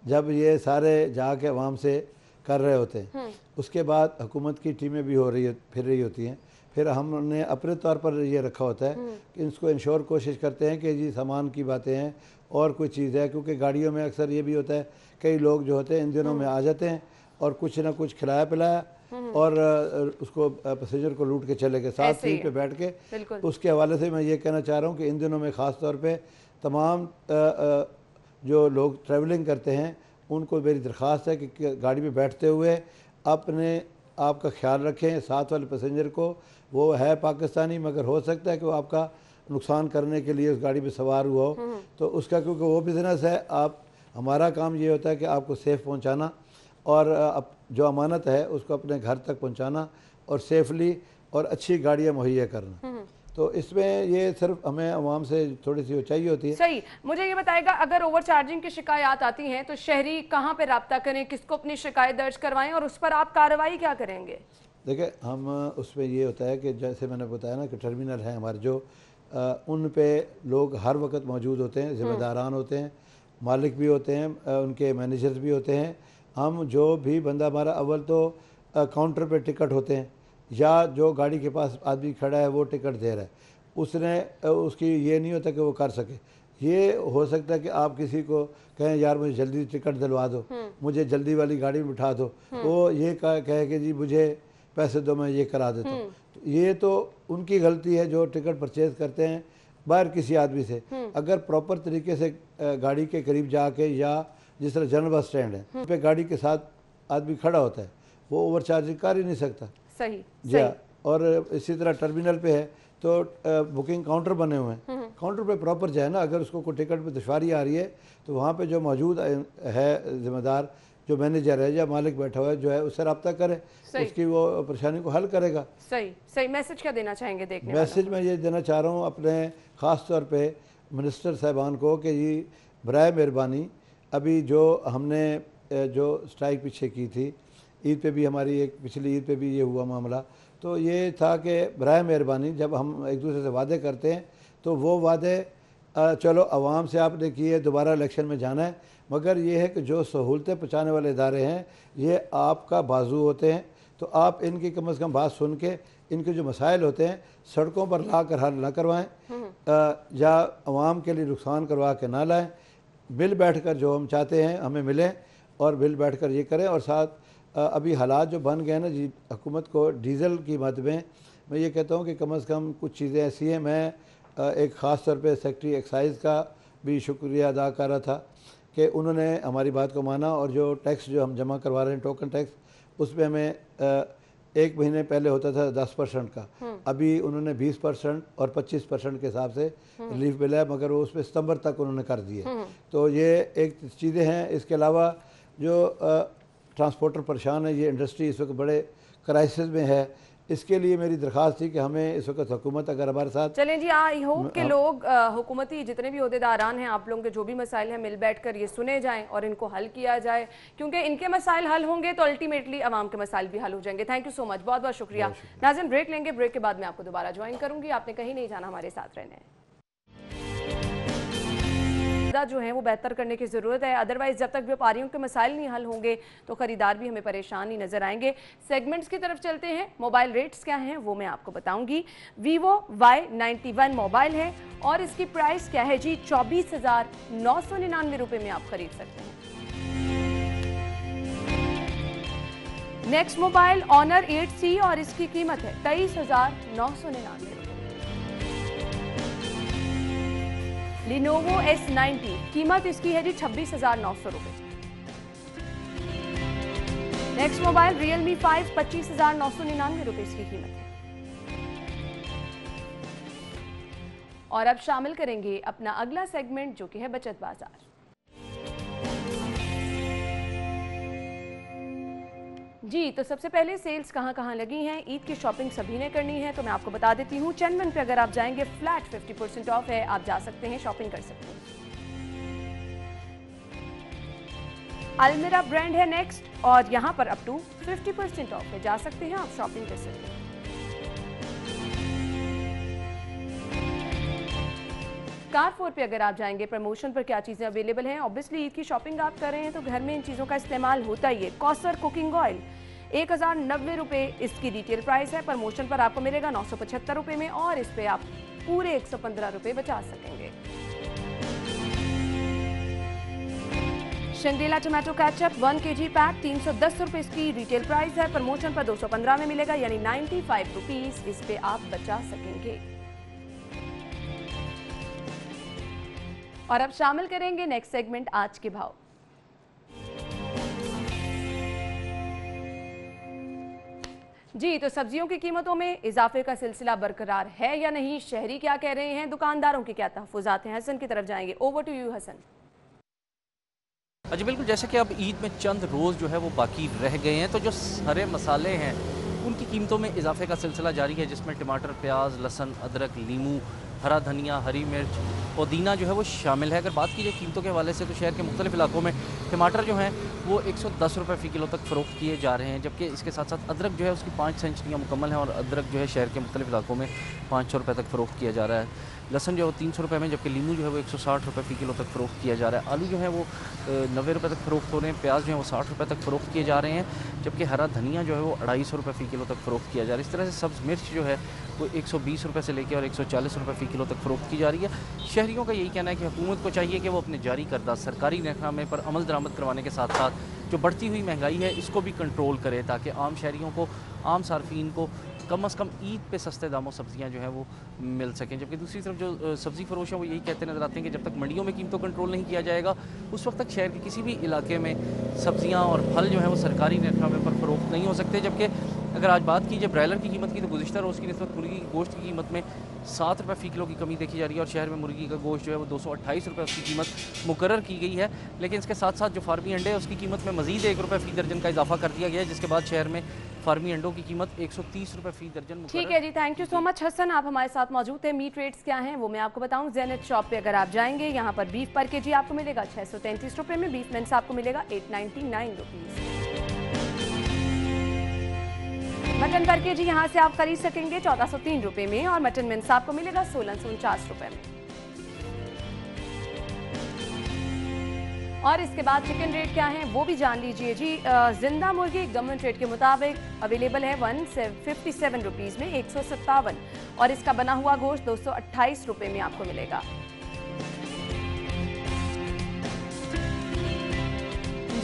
जब ये सारे जाके अवाम से कर रहे होते हैं, उसके बाद हुकूमत की टीमें भी फिर रही होती हैं। फिर हमने अपने तौर पर ये रखा होता है कि इसको इंश्योर कोशिश करते हैं कि जी सामान की बातें हैं और कोई चीज़ है, क्योंकि गाड़ियों में अक्सर ये भी होता है कई लोग जो होते हैं इन दिनों में आ जाते हैं और कुछ ना कुछ खिलाया पिलाया और उसको पैसेंजर को लूट के चले गए साथ सीट पे बैठ के। उसके हवाले से मैं ये कहना चाह रहा हूँ कि इन दिनों में ख़ास तौर पे तमाम जो लोग ट्रैवलिंग करते हैं उनको मेरी दरख्वास्त है कि गाड़ी में बैठते हुए अपने आप का ख्याल रखें। साथ वाले पैसेंजर को, वो है पाकिस्तानी मगर हो सकता है कि वो आपका नुकसान करने के लिए उस गाड़ी में सवार हुआ हो, तो उसका क्योंकि वो बिज़नेस है, हमारा काम ये होता है कि आपको सेफ़ पहुँचाना और जो अमानत है उसको अपने घर तक पहुंचाना और सेफली और अच्छी गाड़ियां मुहैया करना। तो इसमें ये सिर्फ हमें अवाम से थोड़ी सी चाहिए होती है। सही। मुझे ये बताएगा, अगर ओवर चार्जिंग की शिकायत आती हैं तो शहरी कहाँ पे राब्ता करें, किसको अपनी शिकायत दर्ज करवाएं और उस पर आप कार्रवाई क्या करेंगे? देखिए, हम उसमें ये होता है कि जैसे मैंने बताया ना कि टर्मिनल हैं हमारे जो उन पे लोग हर वक्त मौजूद होते हैं, ज़िम्मेदारान होते हैं, मालिक भी होते हैं, उनके मैनेजर्स भी होते हैं। हम जो भी बंदा हमारा अव्वल तो काउंटर पे टिकट होते हैं या जो गाड़ी के पास आदमी खड़ा है वो टिकट दे रहा है, उसने उसकी ये नहीं होता कि वो कर सके। ये हो सकता है कि आप किसी को कहें यार मुझे जल्दी टिकट दिलवा दो, मुझे जल्दी वाली गाड़ी में बिठा दो, वो ये कहे कि जी मुझे पैसे दो मैं ये करा देता हूँ। तो ये तो उनकी गलती है जो टिकट परचेज़ करते हैं बाहर किसी आदमी से। अगर प्रॉपर तरीके से गाड़ी के करीब जाके, या जिस तरह जनरल बस स्टैंड है पे गाड़ी के साथ आदमी खड़ा होता है, वो ओवर चार्जिंग कर ही नहीं सकता। सही, जी। और इसी तरह टर्मिनल पे है तो बुकिंग काउंटर बने हुए हैं, काउंटर पे प्रॉपर जाए ना। अगर उसको कोई टिकट पे दुश्वारी आ रही है तो वहाँ पे जो मौजूद है ज़िम्मेदार, जो मैनेजर है या मालिक बैठा हुआ है जो है, उससे रब्ता करे, उसकी वो परेशानी को हल करेगा। सही। मैसेज क्या देना चाहेंगे देखने? मैसेज मैं ये देना चाह रहा हूँ अपने ख़ास तौर पे मिनिस्टर साहबान को कि जी बराए मेहरबानी, अभी जो हमने जो स्ट्राइक पीछे की थी, ईद पे भी हमारी एक पिछली ईद पे भी ये हुआ मामला, तो ये था कि बराए मेहरबानी जब हम एक दूसरे से वादे करते हैं तो वो वादे चलो आवाम से आपने किए, दोबारा इलेक्शन में जाना है, मगर ये है कि जो सहूलतें पहुँचाने वाले इदारे हैं ये आपका बाजू होते हैं, तो आप इनकी कम से कम बात सुन के इनके जो मसाइल होते हैं सड़कों पर ला कर हल ना करवाएँ या आवाम के लिए नुकसान करवा के ना लाएँ। मिल बैठ कर जो हम चाहते हैं हमें मिले और मिल बैठ कर ये करें, और साथ अभी हालात जो बन गए ना जी हुकूमत को डीज़ल की मद में, मैं ये कहता हूँ कि कम से कम कुछ चीज़ें ऐसी हैं। मैं एक ख़ास तौर पे सेक्रेटरी एक्साइज़ का भी शुक्रिया अदा कर रहा था कि उन्होंने हमारी बात को माना और जो टैक्स जो हम जमा करवा रहे हैं टोकन टैक्स, उसमें हमें 1 महीने पहले होता था 10% का, अभी उन्होंने 20% और 25% के हिसाब से रिलीफ मिला है, मगर वो उसमें सितंबर तक उन्होंने कर दिए। तो ये एक चीज़ें हैं। इसके अलावा जो ट्रांसपोर्टर परेशान है, ये इंडस्ट्री इस वक्त बड़े क्राइसिस में है, इसके लिए मेरी दरख्वास्त थी कि हमें इस वक्त हुकूमत अगर हमारे साथ चलें जी, आई होप कि लोग हुकूमती जितने भी ओहदेदारान हैं, आप लोगों के जो भी मसाइल हैं, मिल बैठकर ये सुने जाएं और इनको हल किया जाए, क्योंकि इनके मसाइल हल होंगे तो अल्टीमेटली आवाम के मसाइल भी हल हो जाएंगे। थैंक यू सो मच, बहुत बहुत शुक्रिया। नाज़रीन, ब्रेक लेंगे, ब्रेक के बाद मैं आपको दोबारा ज्वाइन करूंगी, आपने कहीं नहीं जाना, हमारे साथ रहना है। जो है वो बेहतर करने की ज़रूरत है, अदरवाइज जब तक व्यापारियों के मसाइल नहीं हल होंगे तो ख़रीदार भी हमें परेशान ही नज़र आएंगे। सेगमेंट्स की तरफ चलते हैं। मोबाइल रेट्स क्या हैं वो मैं आपको बताऊंगी। वीवो Y91 मोबाइल है और इसकी प्राइस क्या है जी, 24,999 रुपये में आप खरीद सकते हैं। नेक्स्ट मोबाइल ऑनर 8C और इसकी कीमत है 23,999 रुपये। लिनोवो S90 कीमत इसकी है जी 26,900 रुपये। नेक्स्ट मोबाइल Realme 5 25,999 रुपये इसकी कीमत है। और अब शामिल करेंगे अपना अगला सेगमेंट जो कि है बचत बाजार। जी, तो सबसे पहले सेल्स कहाँ कहाँ लगी हैं, ईद की शॉपिंग सभी ने करनी है तो मैं आपको बता देती हूँ। चंदन पे अगर आप जाएंगे फ्लैट 50% ऑफ है, आप जा सकते हैं, शॉपिंग कर सकते हैं। अलमीरा ब्रांड है नेक्स्ट और यहाँ पर अप टू 50% ऑफ है, जा सकते हैं, आप शॉपिंग कर सकते हैं। कारफोर पे अगर आप जाएंगे, प्रमोशन पर क्या चीज़ें अवेलेबल हैं। ऑब्वियसली ईद की शॉपिंग आप कर रहे हैं तो घर में इन चीज़ों का इस्तेमाल होता ही है। कौसर कुकिंग ऑयल 1,090 रुपये इसकी रिटेल प्राइस है, प्रमोशन पर आपको मिलेगा 975 रुपये में और इस पे आप पूरे 115 रुपये बचा सकेंगे। Shangrila tomato ketchup 1 kg pack 310 रुपये इसकी रिटेल प्राइस है, प्रमोशन पर 215 में मिलेगा, यानी 95 रुपीज़ इस पे आप बचा सकेंगे। और अब शामिल करेंगे नेक्स्ट सेगमेंट आज के भाव। जी, तो सब्जियों की कीमतों में इजाफे का सिलसिला बरकरार है या नहीं, शहरी क्या कह रहे हैं, दुकानदारों के क्या तहफ़्फ़ुज़ात हैं। हसन की तरफ जाएंगे, ओवर टू यू हसन। जी बिल्कुल, जैसे कि अब ईद में चंद रोज़ जो है वो बाकी रह गए हैं, तो जो हरे मसाले हैं उनकी कीमतों में इजाफे का सिलसिला जारी है, जिसमें टमाटर, प्याज, लहसुन, अदरक, लीमू, हरा धनिया, हरी मिर्च, पुदीना जो है वो शामिल है। अगर बात की जाए कीमतों के हवाले से तो शहर के मुख्तलिफ इलाकों में टमाटर जो हैं वो 110 रुपये फ़ी किलो तक फ़रोख्त किए जा रहे हैं, जबकि इसके साथ साथ अदरक जो है उसकी 5 सेंचुरियाँ मुकम्मल हैं और अदरक जो है शहर के मुख्तलिफ इलाकों में 500 रुपये तक फ़रोख्त किया जा रहा है। लहसुन जो है वो 300 रुपये में, जबकि लीमू जो है वो 160 रुपये फ़ी किलो तक फ़रोख्त किया जा रहा है। आलू जो है वो 90 रुपये तक फ़रोख्त हो रहे हैं, प्याज जो है वो 60 रुपये तक फ़रोख्त किए जा रहे हैं, जबकि हरा धनिया जो है वो 250 रुपये फ़ी किलो तक फ़रोख्त किया जा रहा है। इस तरह से सब्ज़ मिर्च जो है वो 120 रुपये से लेकर और 140 रुपये फ़ी किलो तक फ़रोख्त की जा रही है। शहरियों का यही कहना है कि हुकूमत को चाहिए कि वो अपने जारी करदा सरकारी नरखनामे पर अमल दरामद करवाने के साथ साथ जो बढ़ती हुई महंगाई है इसको भी कंट्रोल करे, ताकि आम शहरियों को, आम सार्फिन को कम से कम ईद पे सस्ते दामों सब्ज़ियाँ जो है वो मिल सकें। जबकि दूसरी तरफ जो सब्ज़ी फरोश हैं वो यही कहते नज़र आते हैं कि जब तक मंडियों में कीमतों कंट्रोल नहीं किया जाएगा उस वक्त तक शहर के किसी भी इलाके में सब्ज़ियाँ और फल जो है वो सरकारी नरखनामे पर फ़रोख्त नहीं हो सकते। जबकि अगर आज बात की जाए ब्रायलर की कीमत की तो गुज़िश्ता रोज़ की निस्बत मुर्गी की गोश्त की कीमत में 7 रुपये फ़ी किलो की कमी देखी जा रही है और शहर में मुर्गी का गोश्त जो है वो 228 रुपये उसकी कीमत मुकर्रर की गई है। लेकिन इसके साथ साथ जो फार्मी अंडे है उसकी कीमत में मज़ीद 1 रुपये फ़ी दर्जन का इजाफा कर दिया गया है, जिसके बाद शहर में फार्मी अंडों की कीमत 130 रुपये फ़ी दर्जन। ठीक है जी, thank you so much Hassan, आप हमारे साथ मौजूद हैं। मीट रेट्स क्या हैं वो मैं आपको बताऊं। ज़ेनिथ शॉप पे अगर आप जाएंगे, यहाँ पर बीफ पर केजी आपको मिलेगा 633 रुपये में, बीफ मेंस आपको मिलेगा 899 रुपीज़। मटन पर केजी यहाँ से आप खरीद सकेंगे 1403 रुपये में और मटन मेंस आपको मिलेगा 1649 रुपये में। और इसके बाद चिकन रेट क्या है वो भी जान लीजिए जी। जिंदा मुर्गी गवर्नमेंट रेट के मुताबिक अवेलेबल है 157 रुपीज़ में 157 और इसका बना हुआ गोश्त 228 रुपये में आपको मिलेगा।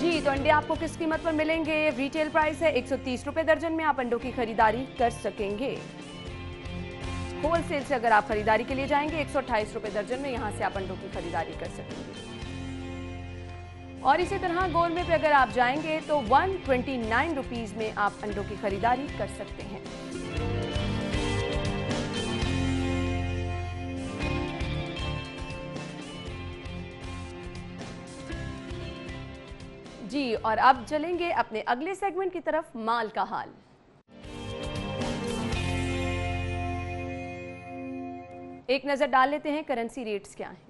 जी, तो अंडे आपको किस कीमत पर मिलेंगे? रिटेल प्राइस है 130 रुपए दर्जन में आप अंडों की खरीदारी कर सकेंगे। होलसेल से अगर आप खरीदारी के लिए जाएंगे 128 रुपए दर्जन में यहाँ से आप अंडों की खरीदारी कर सकेंगे। और इसी तरह गोलमे पे अगर आप जाएंगे तो 129 रुपीज में आप अंडों की खरीदारी कर सकते हैं। जी, और अब चलेंगे अपने अगले सेगमेंट की तरफ, माल का हाल। एक नजर डाल लेते हैं करेंसी रेट्स क्या हैं।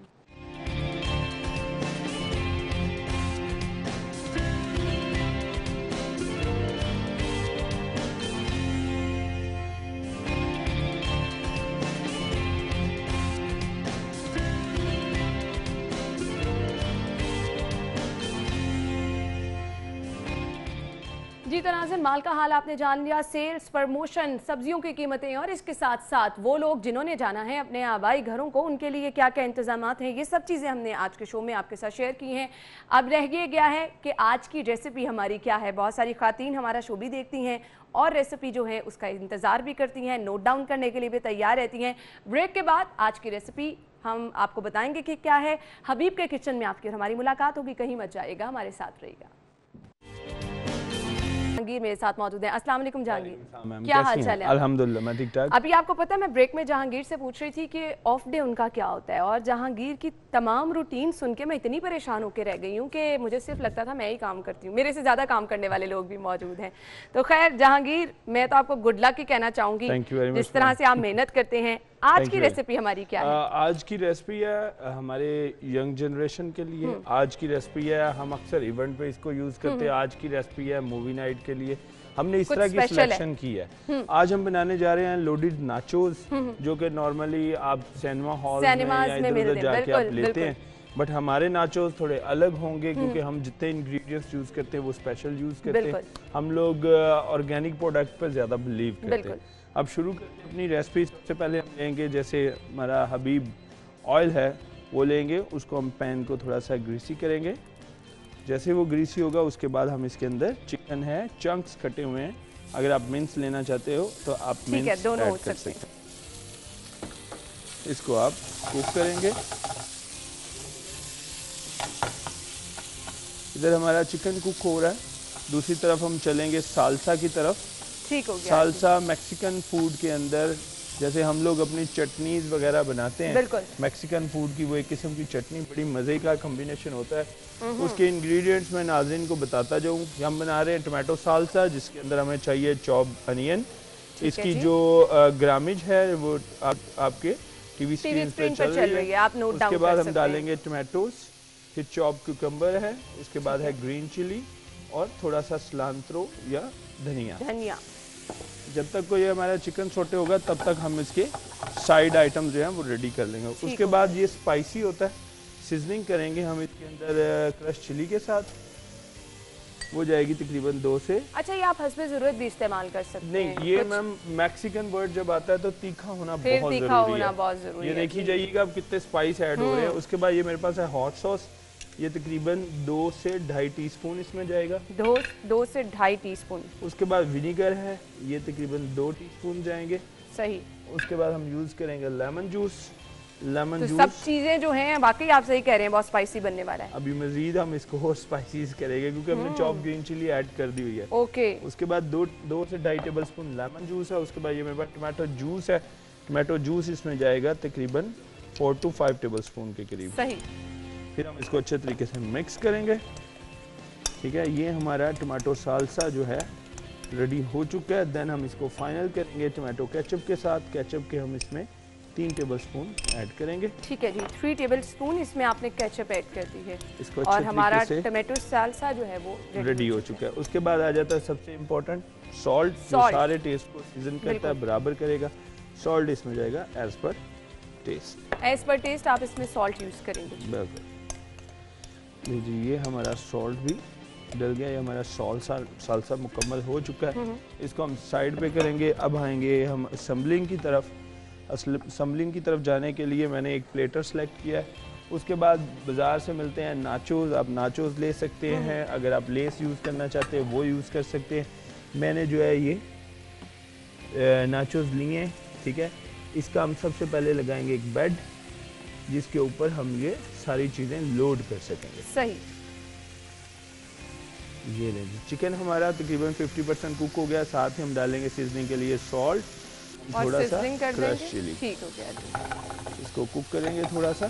जी तो नाज़रीन, माल का हाल आपने जान लिया। सेल्स, प्रमोशन, सब्जियों की कीमतें और इसके साथ साथ वो लोग जिन्होंने जाना है अपने आबाई घरों को, उनके लिए क्या क्या इंतजामात हैं, ये सब चीज़ें हमने आज के शो में आपके साथ शेयर की हैं। अब रह गया है कि आज की रेसिपी हमारी क्या है। बहुत सारी ख़वातीन हमारा शो भी देखती हैं और रेसिपी जो है उसका इंतज़ार भी करती हैं, नोट डाउन करने के लिए भी तैयार रहती हैं। ब्रेक के बाद आज की रेसिपी हम आपको बताएंगे कि क्या है। हबीब के किचन में आपकी और हमारी मुलाकात होगी, कहीं मत जाएगा, हमारे साथ रहिएगा। जहांगीर मेरे साथ मौजूद हैं। अस्सलाम वालेकुम जहांगीर, क्या हाल चाल है? अल्हम्दुलिल्लाह मैं ठीक ठाक। अभी आपको पता है मैं ब्रेक में जहांगीर से पूछ रही थी कि ऑफ डे उनका क्या होता है, और जहांगीर की तमाम रूटीन सुन के मैं इतनी परेशान होकर रह गई हूँ कि मुझे सिर्फ लगता था मैं ही काम करती हूँ, मेरे से ज़्यादा काम करने वाले लोग भी मौजूद हैं। तो खैर जहांगीर, मैं तो आपको गुड लक ही कहना चाहूँगी, जिस तरह से आप मेहनत करते हैं। आज की रेसिपी हमारी क्या है? आज की रेसिपी है हमारे यंग जनरेशन के लिए। आज की रेसिपी है, हम अक्सर इवेंट पे इसको यूज करते हैं। आज की रेसिपी है मूवी नाइट के लिए, हमने इस तरह की सिलेक्शन की है। आज हम बनाने जा रहे हैं लोडेड नाचोस, जो कि नॉर्मली आप सिनेमा हॉल में या इधर-उधर जाके आप लेते हैं, बट हमारे नाचोस थोड़े अलग होंगे क्योंकि हम जितने इंग्रेडिएंट्स यूज करते हैं वो स्पेशल यूज करते हैं। हम लोग ऑर्गेनिक प्रोडक्ट पर ज्यादा बिलीव करते हैं। अब शुरू करते हैं अपनी रेसिपी। सबसे पहले हम लेंगे, जैसे हमारा हबीब ऑयल है वो लेंगे, उसको हम पैन को थोड़ा सा ग्रीसी करेंगे। जैसे वो ग्रीसी होगा उसके बाद हम इसके अंदर चिकन है, चंक्स कटे हुए हैं, अगर आप मिंस लेना चाहते हो तो आप मिंस ऐड कर सकते हैं। इसको आप कुक करेंगे। इधर हमारा चिकन कुक हो रहा है, दूसरी तरफ हम चलेंगे सालसा की तरफ। ठीक हो गया। सालसा मैक्सिकन फूड के अंदर जैसे हम लोग अपनी चटनीज वगैरह बनाते हैं, मैक्सिकन फूड की वो एक किस्म की चटनी, बड़ी मज़े का कॉम्बिनेशन होता है। उसके इंग्रेडिएंट्स मैं नाज़रीन को बताता जाऊँ। हम बना रहे हैं टमाटो सालसा, जिसके अंदर हमें चाहिए चॉप अनियन। इसकी जो ग्रामेज है वो आपके टीवी स्क्रीन पे चल रही है, आप नोट डाउन कर सकते हैं। उसके बाद हम डालेंगे टमाटोज, फिर चॉप क्यूकम्बर है, उसके बाद है ग्रीन चिली और थोड़ा सा सिलांट्रो या धनिया। जब तक कोई हमारा चिकन सोटे होगा तब तक हम इसके साइड आइटम जो है वो रेडी कर लेंगे। उसके बाद ये स्पाइसी होता है, सीजनिंग करेंगे हम इसके अंदर क्रश चिली के साथ, वो जाएगी तकरीबन 2 से। अच्छा, ये आप हस्बे ज़रूरत भी इस्तेमाल कर सकते हैं। नहीं, ये मैम मैक्सिकन वर्ड जब आता है तो तीखा होना बहुत जरूरी है। ये देखी जाइएगा अब कितने स्पाइस ऐड हो रहे हैं। उसके बाद ये मेरे पास है हॉट सॉस, ये तकरीबन 2 से 2.5 टीस्पून इसमें जाएगा। 2 से 2.5 टीस्पून। उसके बाद विनीगर है, ये तकरीबन 2 टीस्पून जाएंगे। सही। उसके बाद हम यूज करेंगे लेमन जूस। सब चीजें जो हैं वाकई आप सही कह रहे हैं, बहुत स्पाइसी बनने वाला है। अभी मजीद हम इसको और स्पाइसीज करेंगे क्योंकि हमने चॉप ग्रीन चिली ऐड कर दी हुई है। ओके। उसके बाद 2 से 2.5 टेबलस्पून लेमन जूस है। उसके बाद ये मेरे पास टमाटो जूस है, टमाटो जूस इसमें जाएगा तकरीबन 4 to 5 टेबलस्पून के करीब। सही। फिर हम इसको अच्छे तरीके से मिक्स करेंगे। ठीक है, ये हमारा टमाटो सालसा जो है रेडी हो चुका है। देन हम इसको फाइनल करेंगे टमाटो केचप के साथ। केचप के हम इसमें 3 टेबलस्पून ऐड करेंगे। ठीक है जी, 3 टेबलस्पून इसमें आपने केचप ऐड कर दी है। इसको और हमारा टमाटो सालसा जो है वो रेडी हो चुका है। उसके बाद आ जाता है सबसे इम्पोर्टेंट सॉल्ट, जो सारे टेस्ट को सीजन करता है, बराबर करेगा। सॉल्ट इसमें जाएगा as per test. As per test आप इसमें सॉल्ट यूज करेंगे। बिल्कुल। लीजिए, ये हमारा सॉल्ट भी डल गया, ये हमारा सालसा मुकम्मल हो चुका है। इसको हम साइड पे करेंगे। अब आएंगे हम असेंबलिंग की तरफ। असेंबलिंग की तरफ जाने के लिए मैंने एक प्लेटर सेलेक्ट किया है। उसके बाद बाज़ार से मिलते हैं नाचोज़, आप नाचोज़ ले सकते हैं। अगर आप लेस यूज़ करना चाहते हैं वो यूज़ कर सकते हैं। मैंने जो है ये नाचोज़ लिए, ठीक है। इसका हम सबसे पहले लगाएंगे एक बेड जिसके ऊपर हम ये सारी चीज़ें लोड कर सकेंगे। सही। ये लेंगे। चिकन हमारा तकरीबन 50% कुक हो गया। साथ ही हम डालेंगे सीजनिंग के लिए सॉल्ट, थोड़ा सा क्रश चिली। ठीक हो गया जी। इसको कुक करेंगे थोड़ा सा।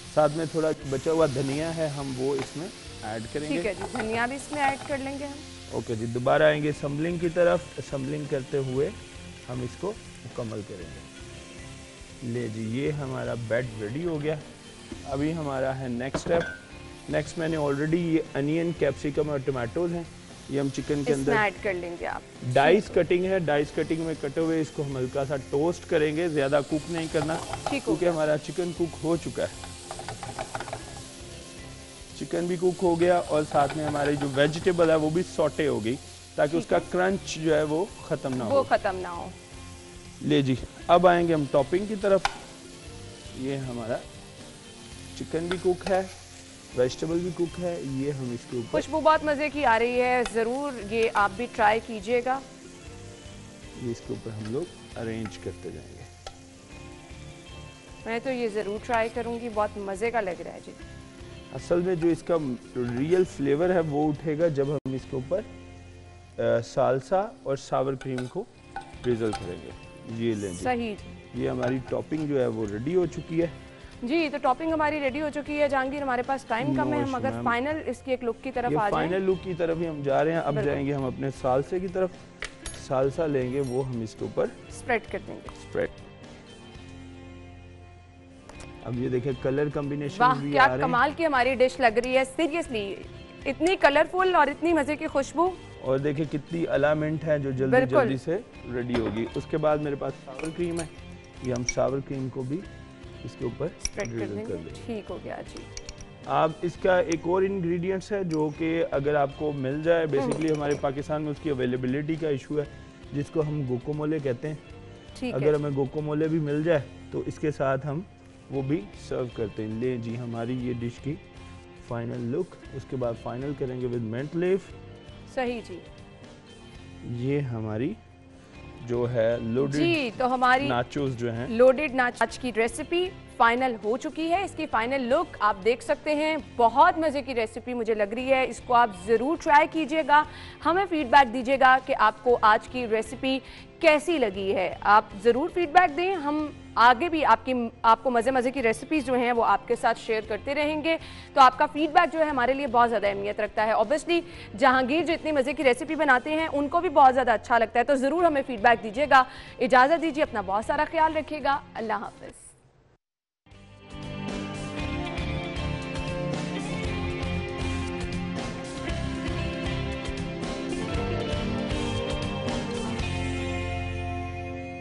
साथ में थोड़ा बचा हुआ धनिया है, हम वो इसमें ऐड करेंगे। ठीक है जी, धनिया भी इसमें ऐड कर लेंगे हम। ओके जी, दोबारा आएंगे असम्बलिंग की तरफ। असम्बलिंग करते हुए हम इसको मुकम्मल करेंगे। ले जी, ये हमारा बेड रेडी हो गया। अभी हमारा है नेक्स्ट स्टेप। नेक्स्ट मैंने ऑलरेडी ये अनियन, कैप्सिकम और टमाटोज हैं, ये हम चिकन के अंदर ऐड कर लेंगे। आप डाइस कटिंग है, डाइस कटिंग में कटे हुए इसको हम हल्का सा टोस्ट करेंगे, ज़्यादा कुक नहीं करना क्योंकि हमारा चिकन कुक हो चुका है। चिकन भी कुक हो गया और साथ में हमारी जो वेजिटेबल है वो भी सॉटे हो गई ताकि उसका क्रंच जो है वो ख़त्म ना हो। वो ख़त्म ना हो। ले जी, अब आएंगे हम टॉपिंग की तरफ। ये हमारा चिकन भी कुक है, वेजिटेबल भी कुक है। ये हम इसके ऊपर, खुशबू बहुत मज़े की आ रही है, ज़रूर ये आप भी ट्राई कीजिएगा। ये इसके ऊपर हम लोग अरेंज करते जाएंगे। मैं तो ये ज़रूर ट्राई करूँगी, बहुत मज़े का लग रहा है जी। असल में जो इसका रियल फ्लेवर है वो उठेगा जब हम इसके ऊपर सालसा और सावर क्रीम को ड्रिजल करेंगे। ये लेंगे। सही। ये हमारी टॉपिंग जो है वो रेडी हो चुकी है जी। तो टॉपिंग हमारी रेडी हो चुकी है। जहांगीर, हमारे पास टाइम कम है, हम अगर फाइनल इसकी एक लुक की तरफ आ जाएं। फाइनल लुक की तरफ ही हम जा रहे हैं। अब जाएंगे हम अपने सालसे की तरफ। सालसा लेंगे, वो हम इसके ऊपर स्प्रेड कर देंगे। स्प्रेड। अब ये देखिए कलर कॉम्बिनेशन वाह, क्या कमाल की हमारी डिश लग रही है। सीरियसली इतनी कलरफुल और इतनी मजे की खुशबू। और देखिए कितनी अलामेंट है जो जल्दी जल्दी से रेडी होगी। उसके बाद मेरे पास सावर क्रीम है, ये हम सावर क्रीम को भी इसके ऊपर स्प्रेड कर देंगे। ठीक हो गया जी। आप इसका एक और इंग्रेडिएंट्स है जो कि अगर आपको मिल जाए, बेसिकली हमारे पाकिस्तान में उसकी अवेलेबिलिटी का इशू है जिसको हम गुकोमोले कहते हैं। अगर हमें गुकोमोले भी मिल जाए तो इसके साथ हम वो भी सर्व करते हैं। ले जी, हमारी ये डिश की फाइनल लुक। उसके बाद फाइनल करेंगे विद मिंट लीफ। सही जी। ये हमारी जो है लोडेड जी, तो हमारी नाचोस जो हैं, लोडेड नाच की रेसिपी फाइनल हो चुकी है। इसकी फाइनल लुक आप देख सकते हैं। बहुत मज़े की रेसिपी मुझे लग रही है, इसको आप ज़रूर ट्राई कीजिएगा। हमें फीडबैक दीजिएगा कि आपको आज की रेसिपी कैसी लगी है। आप ज़रूर फीडबैक दें, हम आगे भी आपको मज़े की रेसिपीज़ जो हैं वो आपके साथ शेयर करते रहेंगे। तो आपका फीडबैक जो है हमारे लिए बहुत ज़्यादा अहमियत रखता है। ऑब्वियसली जहांगीर जो इतनी मज़े की रेसिपी बनाते हैं उनको भी बहुत ज़्यादा अच्छा लगता है, तो ज़रूर हमें फीडबैक दीजिएगा। इजाज़त दीजिए, अपना बहुत सारा ख्याल रखिएगा। अल्लाह हाफ़िज़।